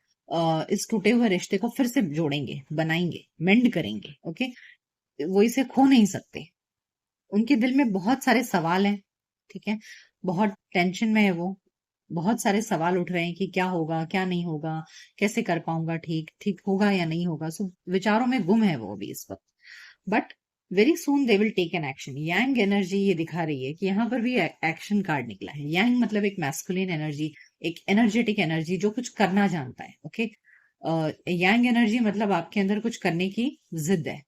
इस टूटे हुए रिश्ते को फिर से जोड़ेंगे, बनाएंगे, मेंड करेंगे। ओके, वो इसे खो नहीं सकते। उनके दिल में बहुत सारे सवाल हैं। ठीक है, बहुत टेंशन में है वो। बहुत सारे सवाल उठ रहे हैं कि क्या होगा, क्या नहीं होगा, कैसे कर पाऊंगा, ठीक ठीक होगा या नहीं होगा। सो विचारों में गुम है वो अभी इस वक्त। But very soon they will take an action. Yang energy ये दिखा रही है कि यहाँ पर भी एक्शन कार्ड निकला है। यांग मतलब एक मैस्कुलिन एनर्जी, एक एनर्जेटिक एनर्जी जो कुछ करना जानता है। ओके, यांग एनर्जी मतलब आपके अंदर कुछ करने की जिद है,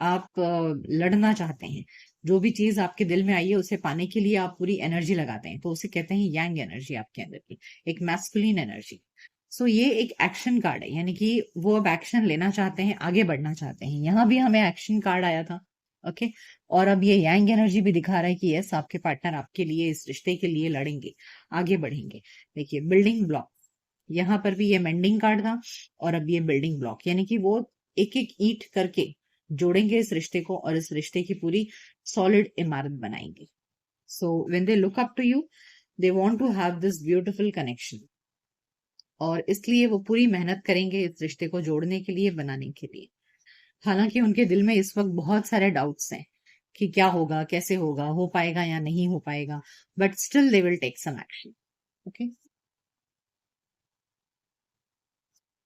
आप लड़ना चाहते हैं, जो भी चीज आपके दिल में आई है उसे पाने के लिए आप पूरी एनर्जी लगाते हैं, तो उसे कहते हैं यांग एनर्जी आपके अंदर की, एक मैस्कुलिन एनर्जी। सो ये एक एक्शन कार्ड है, यानी कि वो अब एक्शन लेना चाहते हैं, आगे बढ़ना चाहते हैं। यहाँ भी हमें एक्शन कार्ड आया था। ओके, और अब ये यांग एनर्जी भी दिखा रहा है कि यस, आपके पार्टनर आपके लिए, इस रिश्ते के लिए लड़ेंगे, आगे बढ़ेंगे। देखिए बिल्डिंग ब्लॉक, यहाँ पर भी ये मेंडिंग कार्ड था, और अब ये बिल्डिंग ब्लॉक, यानी कि वो एक एक ईंट करके जोड़ेंगे इस रिश्ते को, और इस रिश्ते की पूरी सॉलिड इमारत बनाएंगे। So when they look up to you, they want to have this beautiful connection, और इसलिए वो पूरी मेहनत करेंगे इस रिश्ते को जोड़ने के लिए, बनाने के लिए। हालांकि उनके दिल में इस वक्त बहुत सारे डाउट्स हैं कि क्या होगा, कैसे होगा, हो पाएगा या नहीं हो पाएगा, but still they will take some action. Okay,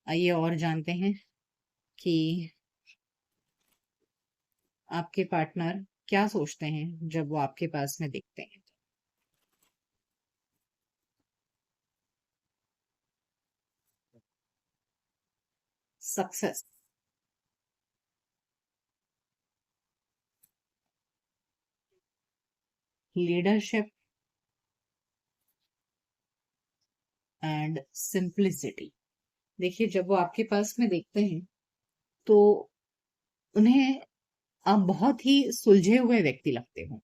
आइए और जानते हैं कि आपके पार्टनर क्या सोचते हैं जब वो आपके पास में दिखते हैं। Success, leadership and simplicity. देखिए जब वो आपके पास में देखते हैं तो उन्हें आप बहुत ही सुलझे हुए व्यक्ति लगते हो।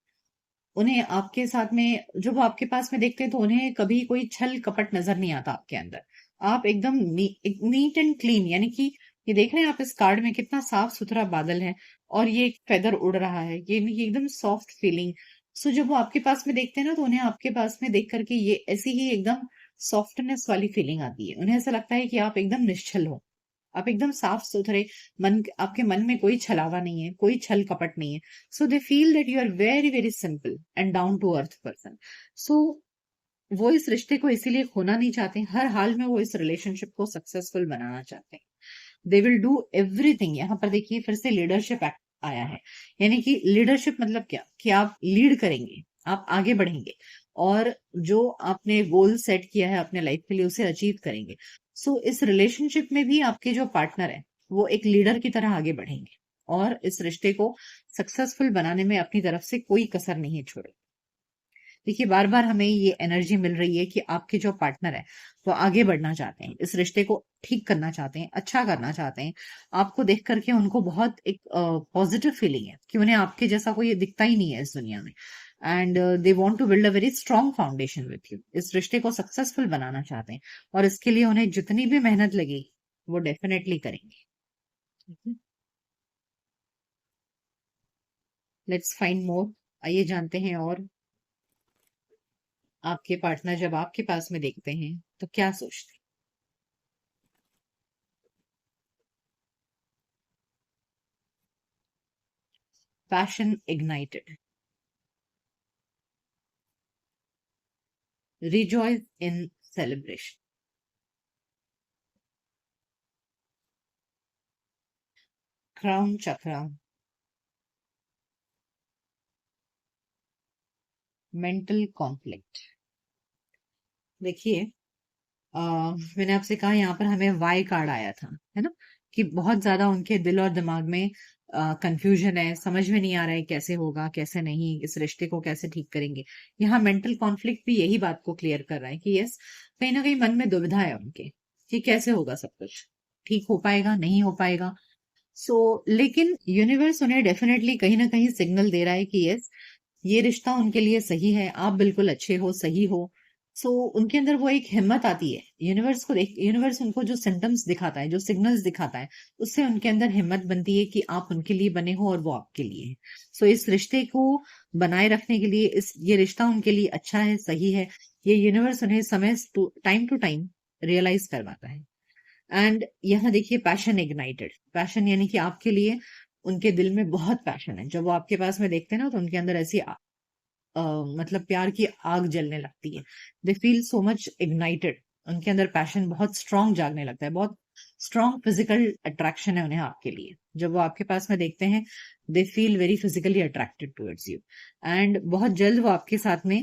उन्हें आपके साथ में, जब वो आपके पास में देखते हैं तो उन्हें कभी कोई छल कपट नजर नहीं आता आपके अंदर। आप एकदम नीट एंड क्लीन, यानी कि ये देख रहे हैं आप इस कार्ड में कितना साफ सुथरा बादल है, और ये एक फेदर उड़ रहा है, ये एकदम सॉफ्ट फीलिंग। सो जब वो आपके पास में देखते हैं ना, तो उन्हें आपके पास में देख करके ये ऐसी ही एकदम सॉफ्टनेस वाली फीलिंग आती है। उन्हें ऐसा लगता है कि आप एकदम निश्चल हो, आप एकदम साफ सुथरे मन, आपके मन में कोई छलावा नहीं है, कोई छल कपट नहीं है। So they feel that you are very very simple and down to earth person. So वो इस रिश्ते को इसीलिए खोना नहीं चाहते, हर हाल में वो इस रिलेशनशिप को सक्सेसफुल बनाना चाहते हैं। They will do everything. यहाँ पर देखिए फिर से लीडरशिप एक्ट आया है, यानी कि लीडरशिप मतलब क्या, कि आप लीड करेंगे, आप आगे बढ़ेंगे, और जो आपने गोल सेट किया है अपने लाइफ के लिए उसे अचीव करेंगे। सो इस रिलेशनशिप में भी आपके जो पार्टनर है वो एक लीडर की तरह आगे बढ़ेंगे, और इस रिश्ते को सक्सेसफुल बनाने में अपनी तरफ से कोई कसर नहीं छोड़े। देखिए बार बार हमें ये एनर्जी मिल रही है कि आपके जो पार्टनर है वो आगे बढ़ना चाहते हैं, इस रिश्ते को ठीक करना चाहते हैं, अच्छा करना चाहते हैं। आपको देख करके उनको बहुत एक पॉजिटिव फीलिंग है कि उन्हें आपके जैसा कोई दिखता ही नहीं है इस दुनिया में, and they want to build a very strong foundation with you. इस रिश्ते को सक्सेसफुल बनाना चाहते हैं, और इसके लिए उन्हें जितनी भी मेहनत लगी वो डेफिनेटली करेंगे। लेट्स फाइंड मोर। आइए जानते हैं और आपके पार्टनर जब आपके पास में देखते हैं तो क्या सोचते हैं। Passion ignited, rejoice in celebration, crown chakra, mental conflict। देखिए मैंने आपसे कहा यहाँ पर हमें वाई कार्ड आया था, है ना, कि बहुत ज्यादा उनके दिल और दिमाग में कंफ्यूजन है, समझ में नहीं आ रहा है कैसे होगा कैसे नहीं, इस रिश्ते को कैसे ठीक करेंगे। यहाँ मेंटल कॉन्फ्लिक्ट भी यही बात को क्लियर कर रहा है कि यस, कहीं ना कहीं मन में दुविधा है उनके कि कैसे होगा सब कुछ, ठीक हो पाएगा नहीं हो पाएगा। लेकिन यूनिवर्स उन्हें डेफिनेटली कहीं ना कहीं सिग्नल दे रहा है कि यस, ये रिश्ता उनके लिए सही है, आप बिल्कुल अच्छे हो, सही हो। उनके अंदर वो एक हिम्मत आती है, यूनिवर्स को देख, यूनिवर्स उनको जो सिम्टम्स दिखाता है, जो सिग्नल्स दिखाता है, उससे उनके अंदर हिम्मत बनती है कि आप उनके लिए बने हो और वो आपके लिए है। इस रिश्ते को बनाए रखने के लिए, इस ये रिश्ता उनके लिए अच्छा है, सही है, ये यूनिवर्स उन्हें समय टाइम टू टाइम रियलाइज करवाता है। एंड यहाँ देखिए पैशन इग्नाइटेड, पैशन यानी कि आपके लिए उनके दिल में बहुत पैशन है। जब वो आपके पास में देखते हैं ना, तो उनके अंदर ऐसी मतलब प्यार की आग जलने लगती है। They feel so much ignited, उनके अंदर पैशन बहुत स्ट्रांग जागने लगता है, बहुत स्ट्रॉन्ग फिजिकल अट्रैक्शन है उन्हें आपके लिए। जब वो आपके पास में देखते हैं, दे feel very physically attracted towards you, and बहुत जल्द वो आपके साथ में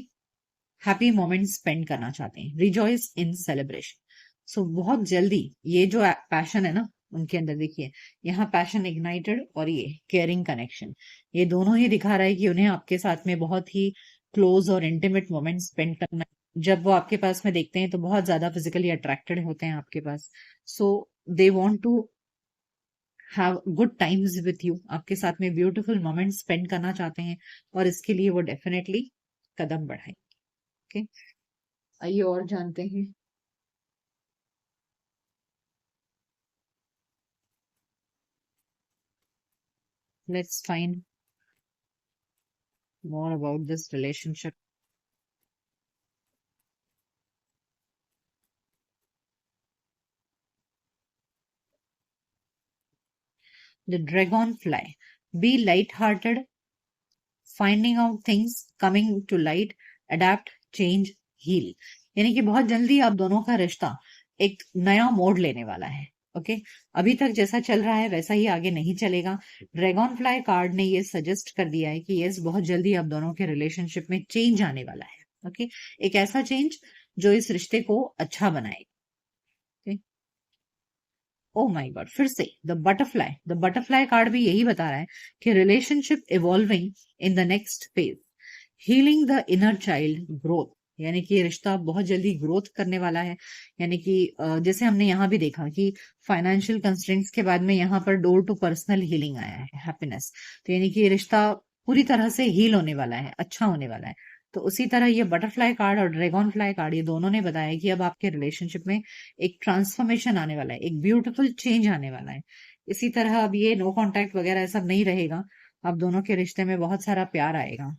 हैप्पी मोमेंट स्पेंड करना चाहते हैं, रिजॉइस इन सेलिब्रेशन। सो बहुत जल्दी ये जो पैशन है ना उनके अंदर, देखिए यहाँ पैशन इग्नाइटेड और ये केयरिंग कनेक्शन, ये दोनों ही दिखा रहा है कि उन्हें आपके साथ में बहुत ही क्लोज और इंटीमेट मोमेंट स्पेंड करना है। जब वो आपके पास में देखते हैं तो बहुत ज्यादा फिजिकली अट्रैक्टेड होते हैं आपके पास। So they want to have good times with you, आपके साथ में ब्यूटीफुल मोमेंट स्पेंड करना चाहते हैं, और इसके लिए वो डेफिनेटली कदम बढ़ाएं। ओके, आइए और जानते हैं। Let's find more about this relationship. The dragon fly, be light hearted, finding out things, coming to light, adept, change, heal. यानी कि बहुत जल्दी आप दोनों का रिश्ता एक नया मोड़ लेने वाला है। ओके, अभी तक जैसा चल रहा है वैसा ही आगे नहीं चलेगा। ड्रैगन फ्लाई कार्ड ने ये सजेस्ट कर दिया है कि यस, बहुत जल्दी आप दोनों के रिलेशनशिप में चेंज आने वाला है। ओके, एक ऐसा चेंज जो इस रिश्ते को अच्छा बनाएगा। ओ माय गॉड, फिर से द बटरफ्लाई कार्ड भी यही बता रहा है कि relationship evolving in the next phase, healing the inner child, growth. यानी कि ये रिश्ता बहुत जल्दी ग्रोथ करने वाला है। यानी कि जैसे हमने यहाँ भी देखा कि फाइनेंशियल कंस्ट्रेंट्स के बाद में यहाँ पर डोर टू पर्सनल हीलिंग आया है, हैप्पीनेस। तो यानी कि ये रिश्ता पूरी तरह से हील होने वाला है, अच्छा होने वाला है। तो उसी तरह ये बटरफ्लाई कार्ड और ड्रैगन फ्लाई कार्ड, ये दोनों ने बताया कि अब आपके रिलेशनशिप में एक ट्रांसफॉर्मेशन आने वाला है, एक ब्यूटीफुल चेंज आने वाला है। इसी तरह अब ये नो कांटेक्ट वगैरह सब नहीं रहेगा, अब दोनों के रिश्ते में बहुत सारा प्यार आएगा।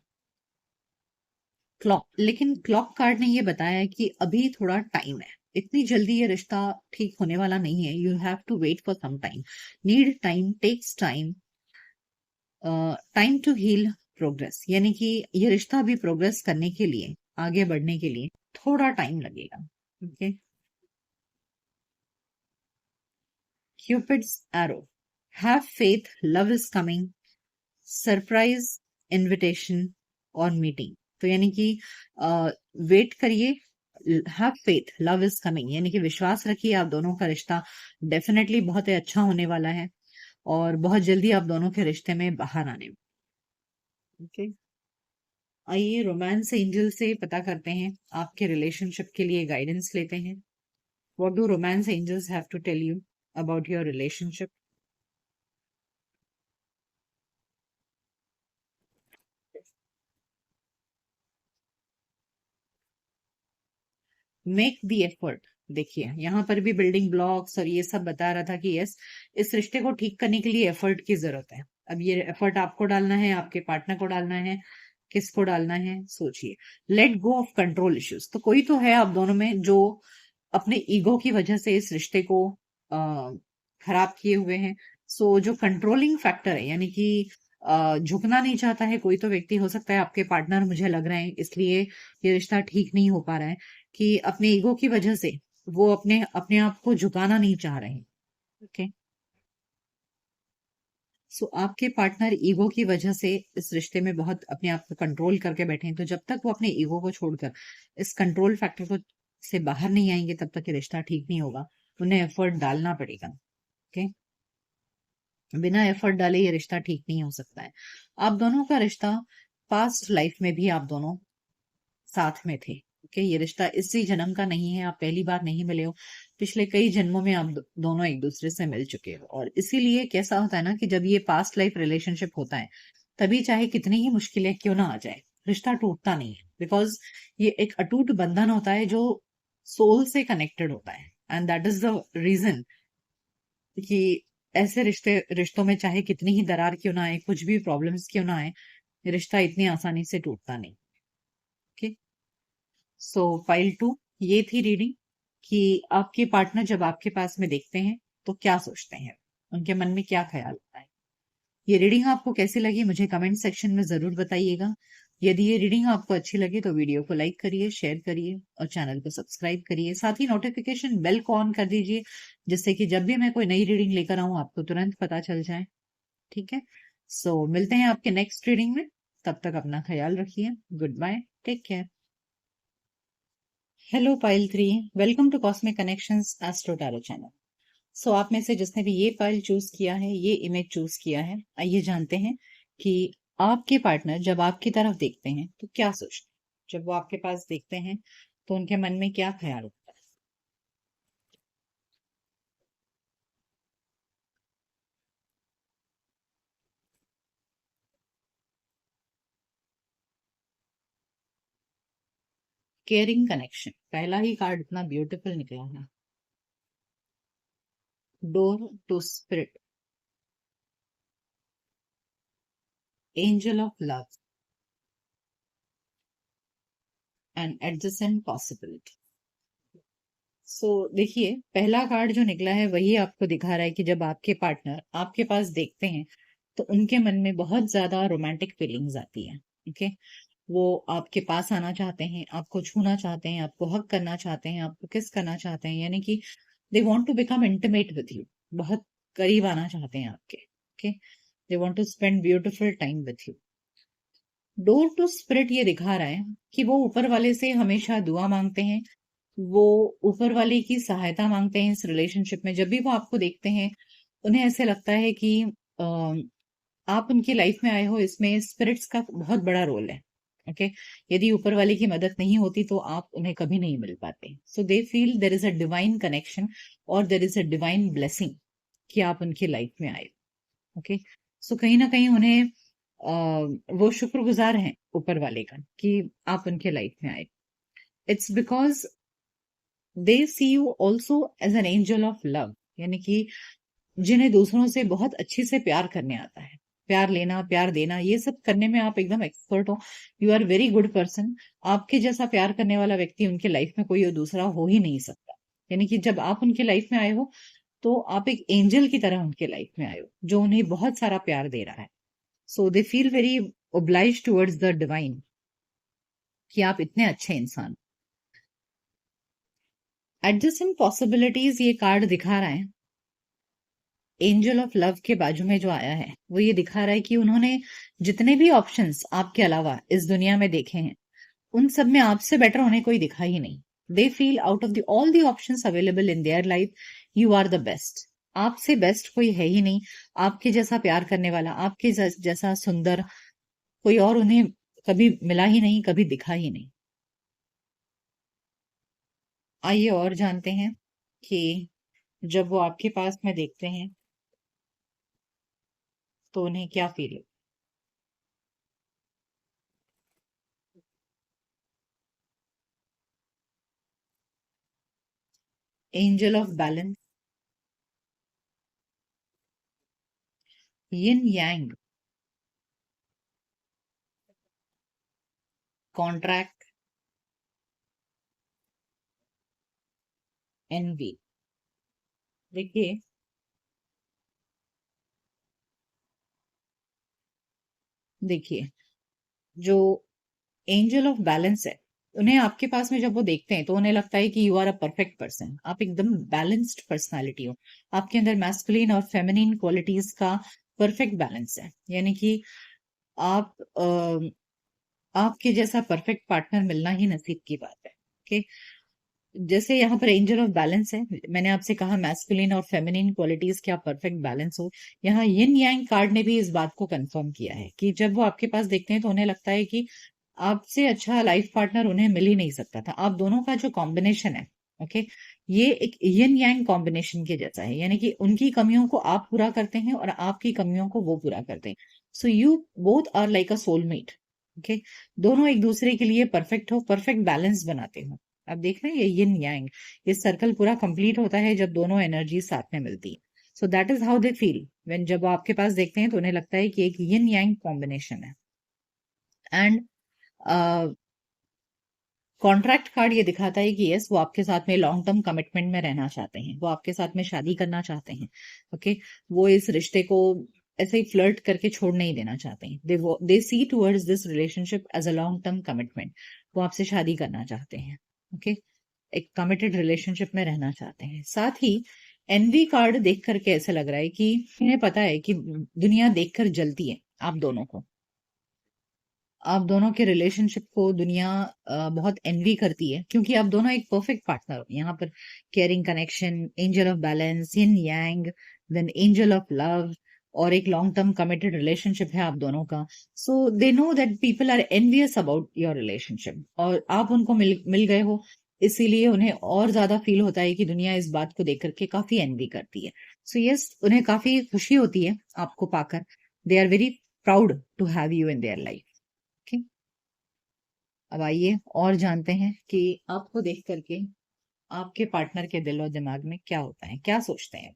क्लॉक, लेकिन क्लॉक कार्ड ने ये बताया कि अभी थोड़ा टाइम है, इतनी जल्दी ये रिश्ता ठीक होने वाला नहीं है। You have to wait for some time, need time, takes time, time to heal, progress. यानी कि ये रिश्ता अभी प्रोग्रेस करने के लिए, आगे बढ़ने के लिए थोड़ा टाइम लगेगा। Okay, cupids arrow, have faith, love is coming, surprise, invitation और मीटिंग। तो यानी कि वेट करिए, have faith, love is coming, यानी कि विश्वास रखिए, आप दोनों का रिश्ता डेफिनेटली बहुत ही अच्छा होने वाला है, और बहुत जल्दी आप दोनों के रिश्ते में बाहर आने। ओके, आइए रोमांस एंजल से पता करते हैं, आपके रिलेशनशिप के लिए गाइडेंस लेते हैं। What do romance angels have to tell you about your relationship? Make the effort. देखिए यहाँ पर भी बिल्डिंग ब्लॉक्स और ये सब बता रहा था कि यस, इस रिश्ते को ठीक करने के लिए एफर्ट की जरूरत है। अब ये एफर्ट आपको डालना है, आपके पार्टनर को डालना है, किसको डालना है सोचिए। Let go of control issues, तो कोई तो है आप दोनों में जो अपने ईगो की वजह से इस रिश्ते को खराब किए हुए हैं। सो जो कंट्रोलिंग फैक्टर है, यानी कि झुकना नहीं चाहता है कोई तो व्यक्ति, हो सकता है आपके पार्टनर मुझे लग रहे हैं, इसलिए ये रिश्ता ठीक नहीं हो पा रहा है कि अपने ईगो की वजह से वो अपने अपने आप को झुकाना नहीं चाह रहे हैं। ओके, सो आपके पार्टनर ईगो की वजह से इस रिश्ते में बहुत अपने आप को कंट्रोल करके बैठे हैं। तो जब तक वो अपने ईगो को छोड़कर इस कंट्रोल फैक्टर को से बाहर नहीं आएंगे, तब तक ये रिश्ता ठीक नहीं होगा। उन्हें एफर्ट डालना पड़ेगा। ओके, बिना एफर्ट डाले ये रिश्ता ठीक नहीं हो सकता है। आप दोनों का रिश्ता पास्ट लाइफ में भी आप दोनों साथ में थे। ओके, ये रिश्ता इसी जन्म का नहीं है, आप पहली बार नहीं मिले हो, पिछले कई जन्मों में आप दोनों एक दूसरे से मिल चुके हो। और इसीलिए कैसा होता है ना कि जब ये पास्ट लाइफ रिलेशनशिप होता है, तभी चाहे कितनी ही मुश्किलें क्यों ना आ जाए, रिश्ता टूटता नहीं है। बिकॉज ये एक अटूट बंधन होता है जो सोल से कनेक्टेड होता है, and that is the reason कि ऐसे रिश्तों में चाहे कितनी ही दरार क्यों ना आए, कुछ भी प्रॉब्लम्स क्यों ना आए, रिश्ता इतनी आसानी से टूटता नहीं। ओके, सो फाइल 2, ये थी रीडिंग कि आपके पार्टनर जब आपके पास में देखते हैं तो क्या सोचते हैं, उनके मन में क्या ख्याल आता है। ये रीडिंग आपको कैसी लगी मुझे कमेंट सेक्शन में जरूर बताइएगा। यदि ये रीडिंग आपको अच्छी लगे तो वीडियो को लाइक करिए, शेयर करिए और चैनल को सब्सक्राइब करिए। साथ ही नोटिफिकेशन बेल को ऑन कर दीजिए, जिससे कि जब भी मैं कोई नई रीडिंग लेकर आऊं आपको तुरंत पता चल जाए। ठीक है, सो मिलते हैं आपके नेक्स्ट रीडिंग में। तब तक अपना ख्याल रखिए। Good bye, take care. Hello pile 3, welcome to cosmic connections astro tarot channel. So आप में से जिसने भी ये फाइल चूज किया है, ये इमेज चूज किया है, आइए जानते हैं कि आपके पार्टनर जब आपकी तरफ देखते हैं तो क्या सोचते हैं। जब वो आपके पास देखते हैं तो उनके मन में क्या ख्याल होता है। केयरिंग कनेक्शन, पहला ही कार्ड इतना ब्यूटीफुल निकला है। Door to spirit, angel of love and adjacent possibility. देखिए, पहला कार्ड जो निकला है वही आपको दिखा रहा है कि जब आपके पार्टनर आपके पास देखते हैं तो उनके मन में बहुत ज्यादा रोमांटिक फीलिंग्स आती है। ओके, वो आपके पास आना चाहते हैं, आपको छूना चाहते हैं, आपको हक करना चाहते हैं, आपको किस करना चाहते हैं, यानी कि they want to become intimate with you, बहुत करीब आना चाहते हैं आपके। Okay, they want to spend beautiful time with you. Door to spirit ये दिखा रहा है कि वो ऊपर वाले से हमेशा दुआ मांगते हैं, वो ऊपर वाले की सहायता मांगते हैं इस रिलेशनशिप में। जब भी वो आपको देखते हैं उन्हें ऐसे लगता है कि अ, आप उनकी लाइफ में आए हो, इसमें स्पिरिट्स का बहुत बड़ा रोल है। ओके, यदि ऊपर वाले की मदद नहीं होती तो आप उन्हें कभी नहीं मिल पाते। So they feel there is a divine connection और there is a divine blessing कि आप उनकी लाइफ में आए। ओके, सो कहीं ना कहीं उन्हें वो शुक्रगुजार हैं ऊपर वाले का कि आप उनके लाइफ में आए। It's because they see you also as an angel of love, यानी कि जिन्हें दूसरों से बहुत अच्छे से प्यार करने आता है, प्यार लेना, प्यार देना, ये सब करने में आप एकदम एक्सपर्ट हो। You are very good person. आपके जैसा प्यार करने वाला व्यक्ति उनके लाइफ में कोई और दूसरा हो ही नहीं सकता। यानी कि जब आप उनके लाइफ में आए हो तो आप एक एंजल की तरह उनके लाइफ में आए हो, जो उन्हें बहुत सारा प्यार दे रहा है। So they feel very oblige towards the divine कि आप इतने अच्छे इंसान। एडजस्टिंग पॉसिबिलिटीज ये कार्ड दिखा रहा है, एंजल ऑफ लव के बाजू में जो आया है वो ये दिखा रहा है कि उन्होंने जितने भी ऑप्शंस आपके अलावा इस दुनिया में देखे हैं उन सब में आपसे बेटर उन्हें कोई दिखा ही नहीं। They feel out of the all the options available in their life, you are the best. आपसे बेस्ट कोई है ही नहीं। आपके जैसा प्यार करने वाला, आपके जैसा सुंदर कोई और उन्हें कभी मिला ही नहीं, कभी दिखा ही नहीं। आइए और जानते हैं कि जब वो आपके पास में देखते हैं तो उन्हें क्या फील हो। Angel of balance, yin yang, contract, envy. देखिए, देखिए, जो एंजल ऑफ बैलेंस है, उन्हें आपके पास में जब वो देखते हैं तो उन्हें लगता है कि you are a perfect person, आप एकदम बैलेंस्ड पर्सनालिटी हो। आपके अंदर मैस्कुलिन और फेमिनिन क्वालिटीज का परफेक्ट बैलेंस है। यानी कि आप आपके जैसा परफेक्ट पार्टनर मिलना ही नसीब की बात है। ओके, जैसे यहाँ पर एंजल ऑफ बैलेंस है, मैंने आपसे कहा मैस्कुलिन और फेमिनिन क्वालिटीज क्या परफेक्ट बैलेंस हो। यहाँ यिन यांग कार्ड ने भी इस बात को कंफर्म किया है कि जब वो आपके पास देखते हैं तो उन्हें लगता है कि आपसे अच्छा लाइफ पार्टनर उन्हें मिल ही नहीं सकता था। आप दोनों का जो कॉम्बिनेशन है, ओके, ये एक यिन यांग कॉम्बिनेशन के जैसा है। यानी कि उनकी कमियों को आप पूरा करते हैं और आपकी कमियों को वो पूरा करते हैं। So you both are like a soulmate. Okay, दोनों एक दूसरे के लिए परफेक्ट हो, परफेक्ट बैलेंस बनाते हो। अब देख रहे हैं ये यिन यांग, ये सर्कल पूरा कंप्लीट होता है जब दोनों एनर्जी साथ में मिलती है। So that is how they feel when, जब वो आपके पास देखते हैं तो उन्हें लगता है कि एक यिन यांग कॉम्बिनेशन है। एंड कॉन्ट्रैक्ट कार्ड ये दिखाता है कि यस, वो आपके साथ में लॉन्ग टर्म कमिटमेंट में रहना चाहते हैं, वो आपके साथ में शादी करना चाहते हैं। ओके, वो इस रिश्ते को ऐसे ही फ्लर्ट करके छोड़ नहीं देना चाहते हैं। They see towards this relationship as a long term commitment. वो आपसे शादी करना चाहते हैं। ओके, एक कमिटेड रिलेशनशिप में रहना चाहते हैं। साथ ही एनवी कार्ड देख करके ऐसा लग रहा है कि इन्हें पता है कि दुनिया देखकर जलती है आप दोनों को। आप दोनों के रिलेशनशिप को दुनिया बहुत एनवी करती है, क्योंकि आप दोनों एक परफेक्ट पार्टनर हो यहाँ पर। Caring connection, angel of balance, yin yang, then angel of love, और एक लॉन्ग टर्म कमिटेड रिलेशनशिप है आप दोनों का। So they know that people are envious about your relationship, और आप उनको मिल गए हो, इसीलिए उन्हें और ज्यादा फील होता है कि दुनिया इस बात को देख करके काफी एनवी करती है। सो यस, उन्हें काफी खुशी होती है आपको पाकर। They are very proud to have you in their life. अब आइए और जानते हैं कि आपको देख करके आपके पार्टनर के दिल और दिमाग में क्या होता है, क्या सोचते हैं।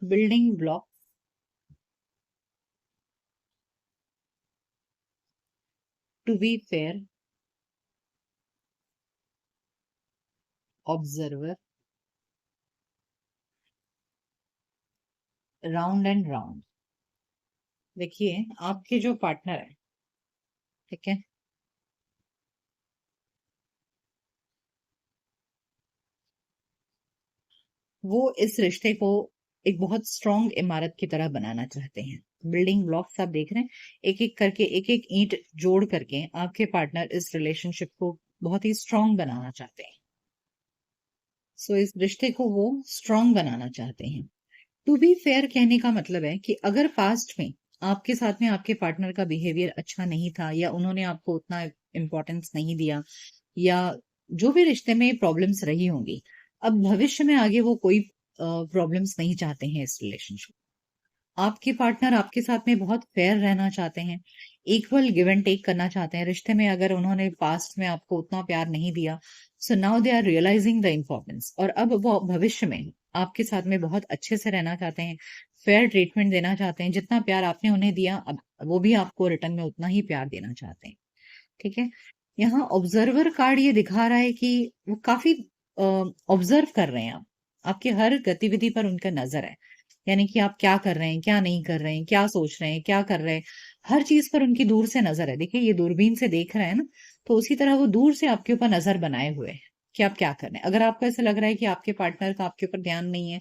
Building block, to be fair, observer, round and round. देखिए, आपके जो पार्टनर है, ठीक है, वो इस रिश्ते को एक बहुत स्ट्रांग इमारत की तरह बनाना चाहते हैं। बिल्डिंग ब्लॉक्स आप देख रहे हैं, एक एक करके, एक एक ईंट जोड़ करके आपके पार्टनर इस रिलेशनशिप को बहुत ही स्ट्रांग बनाना चाहते हैं। सो इस रिश्ते को वो स्ट्रांग बनाना चाहते हैं। टू बी फेयर कहने का मतलब है कि अगर पास्ट में आपके साथ में आपके पार्टनर का बिहेवियर अच्छा नहीं था, या उन्होंने आपको उतना इम्पोर्टेंस नहीं दिया, या जो भी रिश्ते में प्रॉब्लम्स रही होंगी, अब भविष्य में आगे वो कोई प्रॉब्लम्स नहीं चाहते हैं इस रिलेशनशिप। आपके पार्टनर आपके साथ में बहुत फेयर रहना चाहते हैं, इक्वल गिव एंड टेक करना चाहते हैं रिश्ते में। अगर उन्होंने पास्ट में आपको उतना प्यार नहीं दिया, so now they are realising the importance, और अब वो भविष्य में आपके साथ में बहुत अच्छे से रहना चाहते हैं, फेयर ट्रीटमेंट देना चाहते हैं। जितना प्यार आपने उन्हें दिया, अब वो भी आपको रिटर्न में उतना ही प्यार देना चाहते हैं। ठीक है, यहाँ ऑब्जर्वर कार्ड ये दिखा रहा है कि वो काफी ऑब्जर्व कर रहे हैं। आप आपके हर गतिविधि पर उनका नजर है, यानी कि आप क्या कर रहे हैं, क्या नहीं कर रहे हैं, क्या सोच रहे हैं, क्या कर रहे हैं, हर चीज पर उनकी दूर से नजर है। देखिए, ये दूरबीन से देख रहे हैं ना, तो उसी तरह वो दूर से आपके ऊपर नजर बनाए हुए हैं कि आप क्या कर रहे हैं। अगर आपको ऐसा लग रहा है कि आपके पार्टनर का आपके ऊपर ध्यान नहीं है,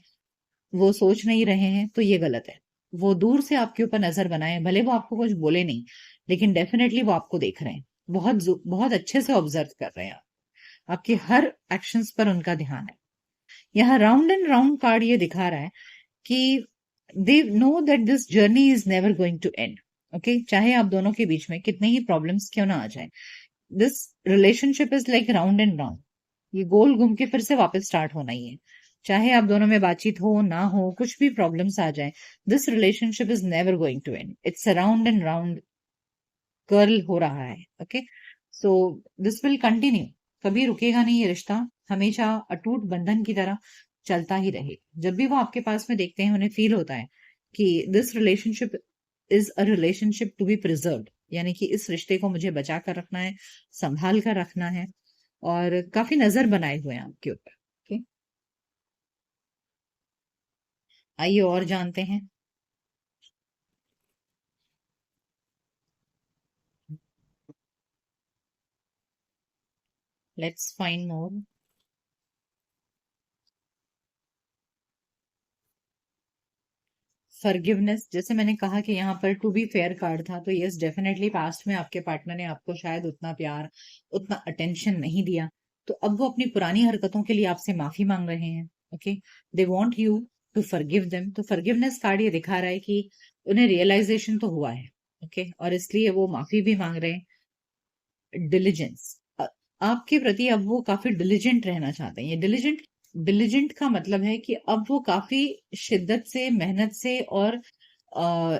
वो सोच नहीं रहे हैं, तो ये गलत है। वो दूर से आपके ऊपर नजर बनाए, भले वो आपको कुछ बोले नहीं, लेकिन डेफिनेटली वो आपको देख रहे हैं। बहुत अच्छे से ऑब्जर्व कर रहे हैं आपके हर एक्शंस पर उनका ध्यान है। यहाँ राउंड एंड राउंड कार्ड ये दिखा रहा है कि they know that this journey is never going to end. Okay, चाहे आप दोनों के बीच में कितने ही प्रॉब्लम्स क्यों ना आ जाए, this relationship is like round and round. ये गोल घूम के फिर से वापस स्टार्ट होना ही है। चाहे आप दोनों में बातचीत हो ना हो, कुछ भी प्रॉब्लम्स आ जाए, this relationship is never going to end. It's a round and round curl हो रहा है। Okay, so this will continue, कभी रुकेगा नहीं ये रिश्ता, हमेशा अटूट बंधन की तरह चलता ही रहे। जब भी वो आपके पास में देखते हैं, उन्हें फील होता है कि this relationship is a relationship to be preserved, यानी कि इस रिश्ते को मुझे बचा कर रखना है, संभाल कर रखना है, और काफी नजर बनाए हुए हैं आपके ऊपर। ओके, आइए और जानते हैं। Let's find more. फॉरगिवनेस, जैसे मैंने कहा कि यहाँ पर टू बी फेयर कार्ड था, तो यस, डेफिनेटली पास्ट में आपके पार्टनर ने आपको शायद उतना प्यार, उतना अटेंशन नहीं दिया, तो अब वो अपनी पुरानी हरकतों के लिए आपसे माफी मांग रहे हैं। Okay, they want you to forgive them. तो फॉरगिवनेस कार्ड ये दिखा रहा है कि उन्हें रियलाइजेशन तो हुआ है। ओके, और इसलिए वो माफी भी मांग रहे हैं। डिलीजेंस, आपके प्रति अब वो काफी डिलीजेंट रहना चाहते हैं। ये डिलीजेंट डिलीजेंट का मतलब है कि अब वो काफी शिद्दत से, मेहनत से, और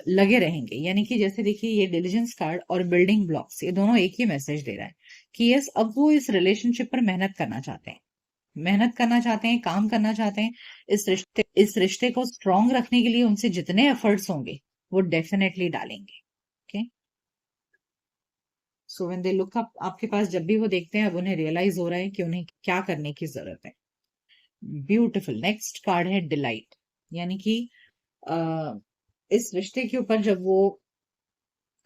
लगे रहेंगे। यानी कि जैसे देखिए, ये डिलीजेंस कार्ड और बिल्डिंग ब्लॉक्स, ये दोनों एक ही मैसेज दे रहा है कि यस, अब वो इस रिलेशनशिप पर मेहनत करना चाहते हैं, मेहनत करना चाहते हैं, काम करना चाहते हैं। इस रिश्ते को स्ट्रांग रखने के लिए उनसे जितने एफर्ट्स होंगे, वो डेफिनेटली डालेंगे। Okay, so when they look up, आपके पास जब भी वो देखते हैं, अब उन्हें रियलाइज हो रहा है कि उन्हें क्या करने की जरूरत है। ब्यूटिफुल। नेक्स्ट कार्ड है डिलाइट, यानी कि अ, इस रिश्ते के ऊपर जब वो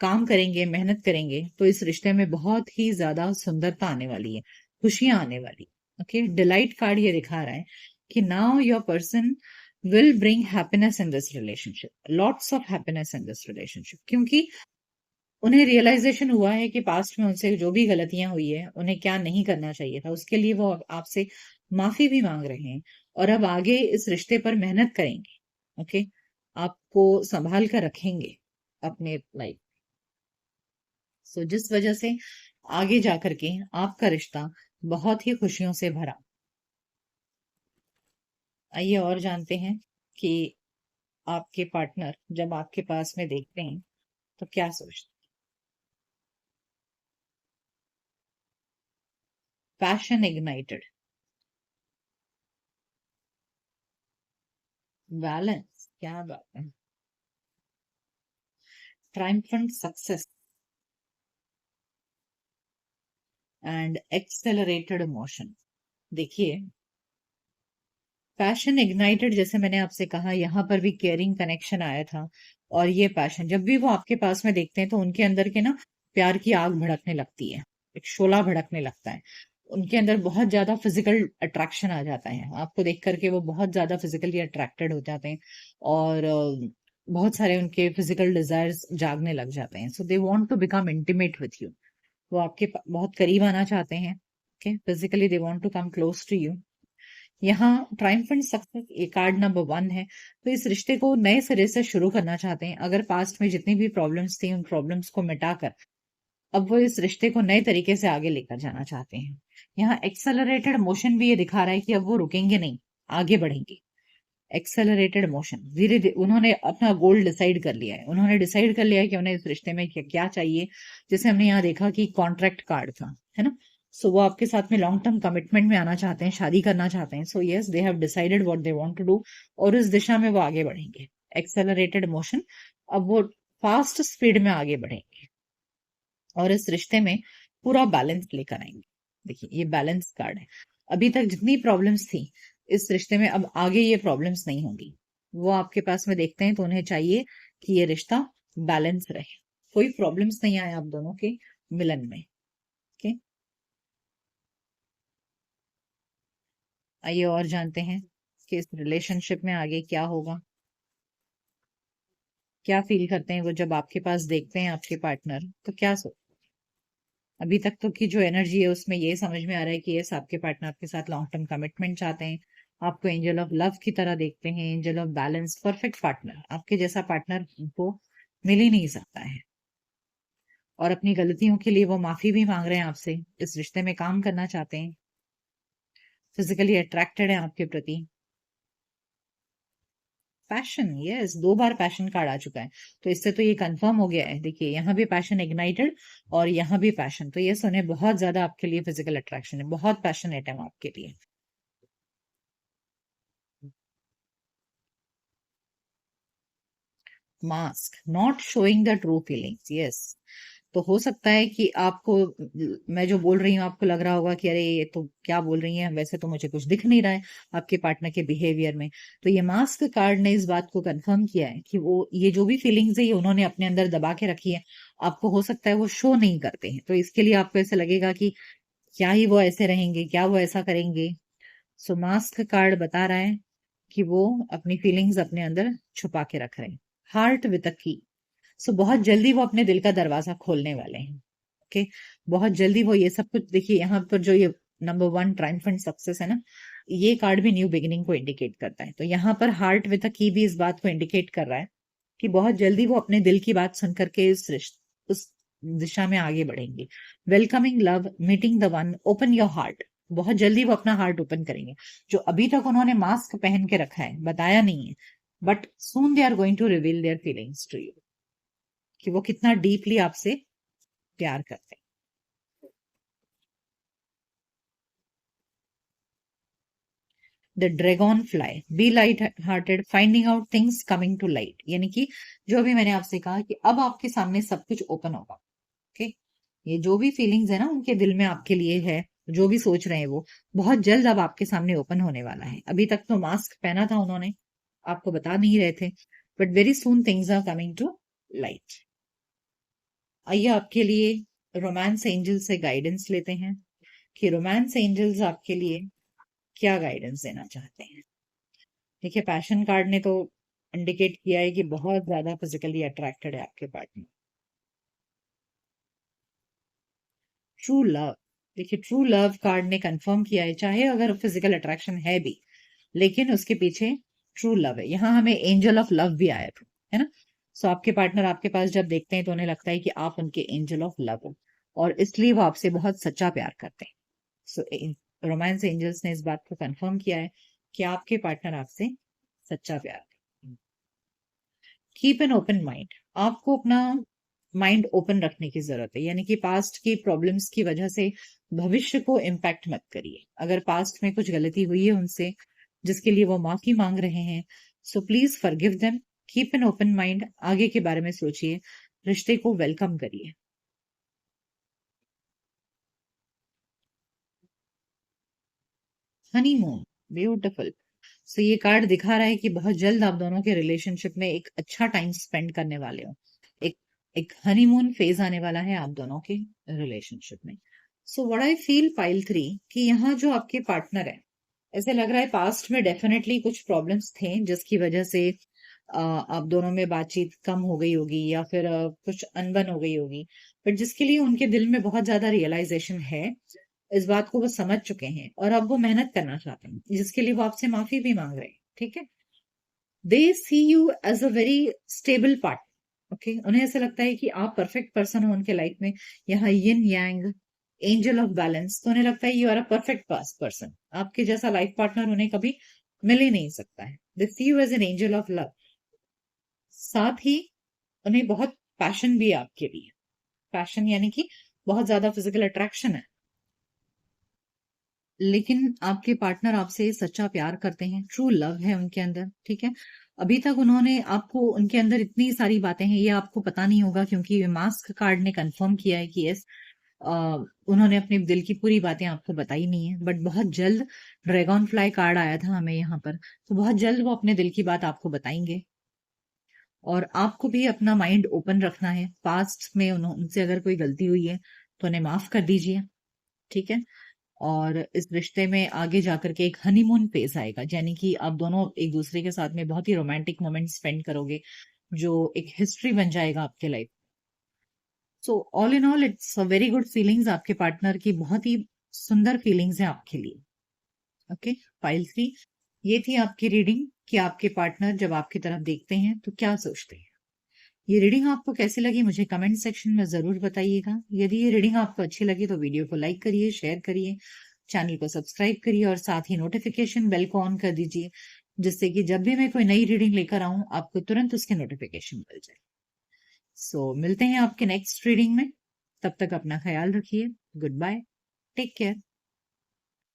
काम करेंगे, मेहनत करेंगे, तो इस रिश्ते में बहुत ही ज्यादा सुंदरता आने वाली है, खुशियां आने वाली। ओके, डिलाइट कार्ड ये दिखा रहा है कि now your person will bring happiness in this relationship, lots of happiness in this relationship, क्योंकि उन्हें रियलाइजेशन हुआ है कि पास्ट में उनसे जो भी गलतियां हुई है, उन्हें क्या नहीं करना चाहिए था, उसके लिए वो आपसे माफी भी मांग रहे हैं, और अब आगे इस रिश्ते पर मेहनत करेंगे। ओके, आपको संभाल कर रखेंगे अपने लाइफ। सो जिस वजह से आगे जाकर के आपका रिश्ता बहुत ही खुशियों से भरा। आइए और जानते हैं कि आपके पार्टनर जब आपके पास में देखते हैं तो क्या सोचते हैं। पैशन इग्नाइटेड, बैलेंस, क्या बात है। Triumphant success and accelerated emotion. देखिए, पैशन इग्नाइटेड, जैसे मैंने आपसे कहा, यहाँ पर भी केयरिंग कनेक्शन आया था। और ये पैशन जब भी वो आपके पास में देखते हैं तो उनके अंदर के ना प्यार की आग भड़कने लगती है, एक शोला भड़कने लगता है। उनके अंदर बहुत ज्यादा फिजिकल अट्रैक्शन आ जाता है, आपको देख करके वो बहुत ज्यादा फिजिकली अट्रैक्टेड हो जाते हैं। और बहुत सारे उनके फिजिकल डिजायर्स जागने लग जाते हैं। So they want to become intimate with you, वो आपके बहुत करीब आना चाहते हैं। Okay, physically they want to come close to you. यहाँ ट्रायम्फेंट सक्सेस ये कार्ड नंबर 1 है। तो इस रिश्ते को नए सिरे से शुरू करना चाहते हैं। अगर पास्ट में जितनी भी प्रॉब्लम्स थी, उन प्रॉब्लम्स को मिटाकर अब वो इस रिश्ते को नए तरीके से आगे लेकर जाना चाहते हैं। यहाँ एक्सेलरेटेड मोशन भी ये दिखा रहा है कि अब वो रुकेंगे नहीं, आगे बढ़ेंगे। एक्सेलरेटेड मोशन, धीरे धीरे उन्होंने अपना गोल डिसाइड कर लिया है। उन्होंने डिसाइड कर लिया है कि उन्हें इस रिश्ते में क्या क्या चाहिए। जैसे हमने यहाँ देखा कि कॉन्ट्रैक्ट कार्ड था, है ना। सो वो आपके साथ में लॉन्ग टर्म कमिटमेंट में आना चाहते हैं, शादी करना चाहते हैं। So yes, they have decided what they want to do, और इस दिशा में वो आगे बढ़ेंगे। एक्सेलरेटेड मोशन, अब वो फास्ट स्पीड में आगे बढ़ेंगे और इस रिश्ते में पूरा बैलेंस लेकर आएंगे। देखिए, ये बैलेंस कार्ड है। अभी तक जितनी प्रॉब्लम्स थी इस रिश्ते में, अब आगे ये प्रॉब्लम्स नहीं होंगी। वो आपके पास में देखते हैं तो उन्हें चाहिए कि ये रिश्ता बैलेंस रहे, कोई प्रॉब्लम्स नहीं आए आप दोनों के मिलन में। ओके, आइए और जानते हैं कि इस रिलेशनशिप में आगे क्या होगा। क्या फील करते हैं वो जब आपके पास देखते हैं आपके पार्टनर, तो क्या सोच। अभी तक तो की जो एनर्जी है उसमें ये समझ में आ रहा है कि यस, आपके पार्टनर आपके साथ लॉन्ग टर्म कमिटमेंट चाहते हैं, आपको एंजल ऑफ लव की तरह देखते हैं, angel of balance, perfect partner. आपके जैसा पार्टनर उनको मिल ही नहीं सकता है। और अपनी गलतियों के लिए वो माफी भी मांग रहे हैं आपसे, इस रिश्ते में काम करना चाहते हैं, फिजिकली अट्रैक्टेड है आपके प्रति। पैशन, यस, 2 बार पैशन कार्ड आ चुका है। तो इससे तो ये कंफर्म हो गया है। देखिए, यहाँ भी पैशन इग्नाइटेड और यहाँ भी पैशन, तो ये उन्हें बहुत ज्यादा आपके लिए फिजिकल अट्रैक्शन है, बहुत पैशनेट है वो आपके लिए। Mask, not showing the true feelings, yes. तो हो सकता है कि आपको, मैं जो बोल रही हूँ आपको लग रहा होगा कि अरे ये तो क्या बोल रही है, वैसे तो मुझे कुछ दिख नहीं रहा है आपके पार्टनर के बिहेवियर में। तो ये मास्क कार्ड ने इस बात को कंफर्म किया है कि वो ये जो भी फीलिंग्स है ये उन्होंने अपने अंदर दबा के रखी है। आपको हो सकता है वो शो नहीं करते हैं, तो इसके लिए आपको ऐसे लगेगा कि क्या ही वो ऐसे रहेंगे, क्या वो ऐसा करेंगे। सो मास्क कार्ड बता रहा है कि वो अपनी फीलिंग्स अपने अंदर छुपा के रख रहे हैं। हार्ट विद अ की, सो बहुत जल्दी वो अपने दिल का दरवाजा खोलने वाले हैं। ओके, बहुत जल्दी वो ये सब कुछ, देखिए यहाँ पर जो ये नंबर 1 ट्रायम्फेंट सक्सेस है ना, ये कार्ड भी न्यू बिगिनिंग को इंडिकेट करता है। तो यहाँ पर हार्ट विद अ की भी इस बात को इंडिकेट कर रहा है कि बहुत जल्दी वो अपने दिल की बात सुन करके उस दिशा में आगे बढ़ेंगे। Welcoming love, meeting the one, open your heart, बहुत जल्दी वो अपना हार्ट ओपन करेंगे। जो अभी तक उन्होंने मास्क पहन के रखा है, बताया नहीं है, but soon they are going to reveal their feelings to you, कि वो कितना डीपली आपसे प्यार करते हैं। The dragon fly, be light hearted, finding out things coming to light, यानी कि जो अभी मैंने आपसे कहा कि अब आपके सामने सब कुछ ओपन होगा। ओके, ये जो भी फीलिंग्स है ना उनके दिल में आपके लिए है, जो भी सोच रहे हैं वो बहुत जल्द अब आपके सामने ओपन होने वाला है। अभी तक तो मास्क पहना था उन्होंने, आपको बता नहीं रहे थे, but very soon things are coming to light. आइए आपके लिए रोमांस एंजल से गाइडेंस लेते हैं कि रोमांस एंजल्स आपके लिए क्या गाइडेंस देना चाहते हैं। देखिए, पैशन कार्ड ने तो इंडिकेट किया है कि बहुत ज्यादा फिजिकली अट्रैक्टेड है आपके पार्टनर। ट्रू लव, देखिए ट्रू लव कार्ड ने कंफर्म किया है, चाहे अगर फिजिकल अट्रैक्शन है भी लेकिन उसके पीछे ट्रू लव है। यहाँ हमें एंजल ऑफ लव भी आया था, है ना। सो आपके पार्टनर आपके पास जब देखते हैं तो उन्हें लगता है कि आप उनके एंजल ऑफ लव हो और इसलिए वो आपसे बहुत सच्चा प्यार करते हैं। सो रोमांस एंजल्स ने इस बात को कंफर्म किया है कि आपके पार्टनर आपसे सच्चा प्यार करते हैं। कीप एन ओपन माइंड, आपको अपना माइंड ओपन रखने की जरूरत है, यानी कि पास्ट की प्रॉब्लम्स की वजह से भविष्य को इम्पैक्ट मत करिए। अगर पास्ट में कुछ गलती हुई है उनसे जिसके लिए वो माफी मांग रहे हैं, so please forgive them, keep an open mind, आगे के बारे में सोचिए, रिश्ते को वेलकम करिए। Honeymoon, beautiful. सो ये कार्ड दिखा रहा है कि बहुत जल्द आप दोनों के रिलेशनशिप में एक अच्छा टाइम स्पेंड करने वाले हो। एक एक हनीमून फेज आने वाला है आप दोनों के रिलेशनशिप में। So what I feel pile 3 कि यहाँ जो आपके पार्टनर है, ऐसे लग रहा है पास्ट में डेफिनेटली कुछ प्रॉब्लम्स थे जिसकी वजह से आप दोनों में बातचीत कम हो गई होगी या फिर कुछ अनबन हो गई होगी, बट जिसके लिए उनके दिल में बहुत ज्यादा रियलाइजेशन है, इस बात को वो समझ चुके हैं और अब वो मेहनत करना चाहते हैं जिसके लिए वो आपसे माफी भी मांग रहे हैं। ठीक है, they see you as a very stable part. Okay, उन्हें ऐसा लगता है कि आप परफेक्ट पर्सन हो उनके लाइफ में। यहाँ yin yang, angel of balance, तो उन्हें लगता है you are a perfect person, आपके जैसा लाइफ पार्टनर उन्हें कभी मिल ही नहीं सकता है। They see you as an angel of love, साथ ही उन्हें बहुत पैशन भी है आपके लिए। पैशन यानी कि बहुत ज्यादा फिजिकल अट्रैक्शन है, लेकिन आपके पार्टनर आपसे सच्चा प्यार करते हैं, ट्रू लव है उनके अंदर। ठीक है, अभी तक उन्होंने आपको, उनके अंदर इतनी सारी बातें हैं ये आपको पता नहीं होगा क्योंकि मास्क कार्ड ने कंफर्म किया है कि यस, उन्होंने अपने दिल की पूरी बातें आपको बताई नहीं है, बट बहुत जल्द, ड्रैगन फ्लाई कार्ड आया था हमें यहाँ पर, तो बहुत जल्द वो अपने दिल की बात आपको बताएंगे। और आपको भी अपना माइंड ओपन रखना है। पास्ट में उनसे अगर कोई गलती हुई है तो उन्हें माफ कर दीजिए। ठीक है, और इस रिश्ते में आगे जाकर के एक हनीमून फेज आएगा, यानी कि आप दोनों एक दूसरे के साथ में बहुत ही रोमांटिक मोमेंट स्पेंड करोगे जो एक हिस्ट्री बन जाएगा आपके life. So all in all it's a very good feelings, आपके पार्टनर की बहुत ही सुंदर फीलिंग्स हैं आपके लिए। ओके, फाइल 3, ये थी आपकी रीडिंग कि आपके पार्टनर जब आपकी तरफ देखते हैं तो क्या सोचते हैं। ये रीडिंग आपको कैसी लगी मुझे कमेंट सेक्शन में जरूर बताइएगा। यदि ये रीडिंग आपको अच्छी लगी तो वीडियो को लाइक करिए, शेयर करिए, चैनल को सब्सक्राइब करिए और साथ ही नोटिफिकेशन बेल को ऑन कर दीजिए, जिससे कि जब भी मैं कोई नई रीडिंग लेकर आऊं आपको तुरंत उसके नोटिफिकेशन मिल जाए। सो मिलते हैं आपके नेक्स्ट रीडिंग में, तब तक अपना ख्याल रखिए। Good bye, take care.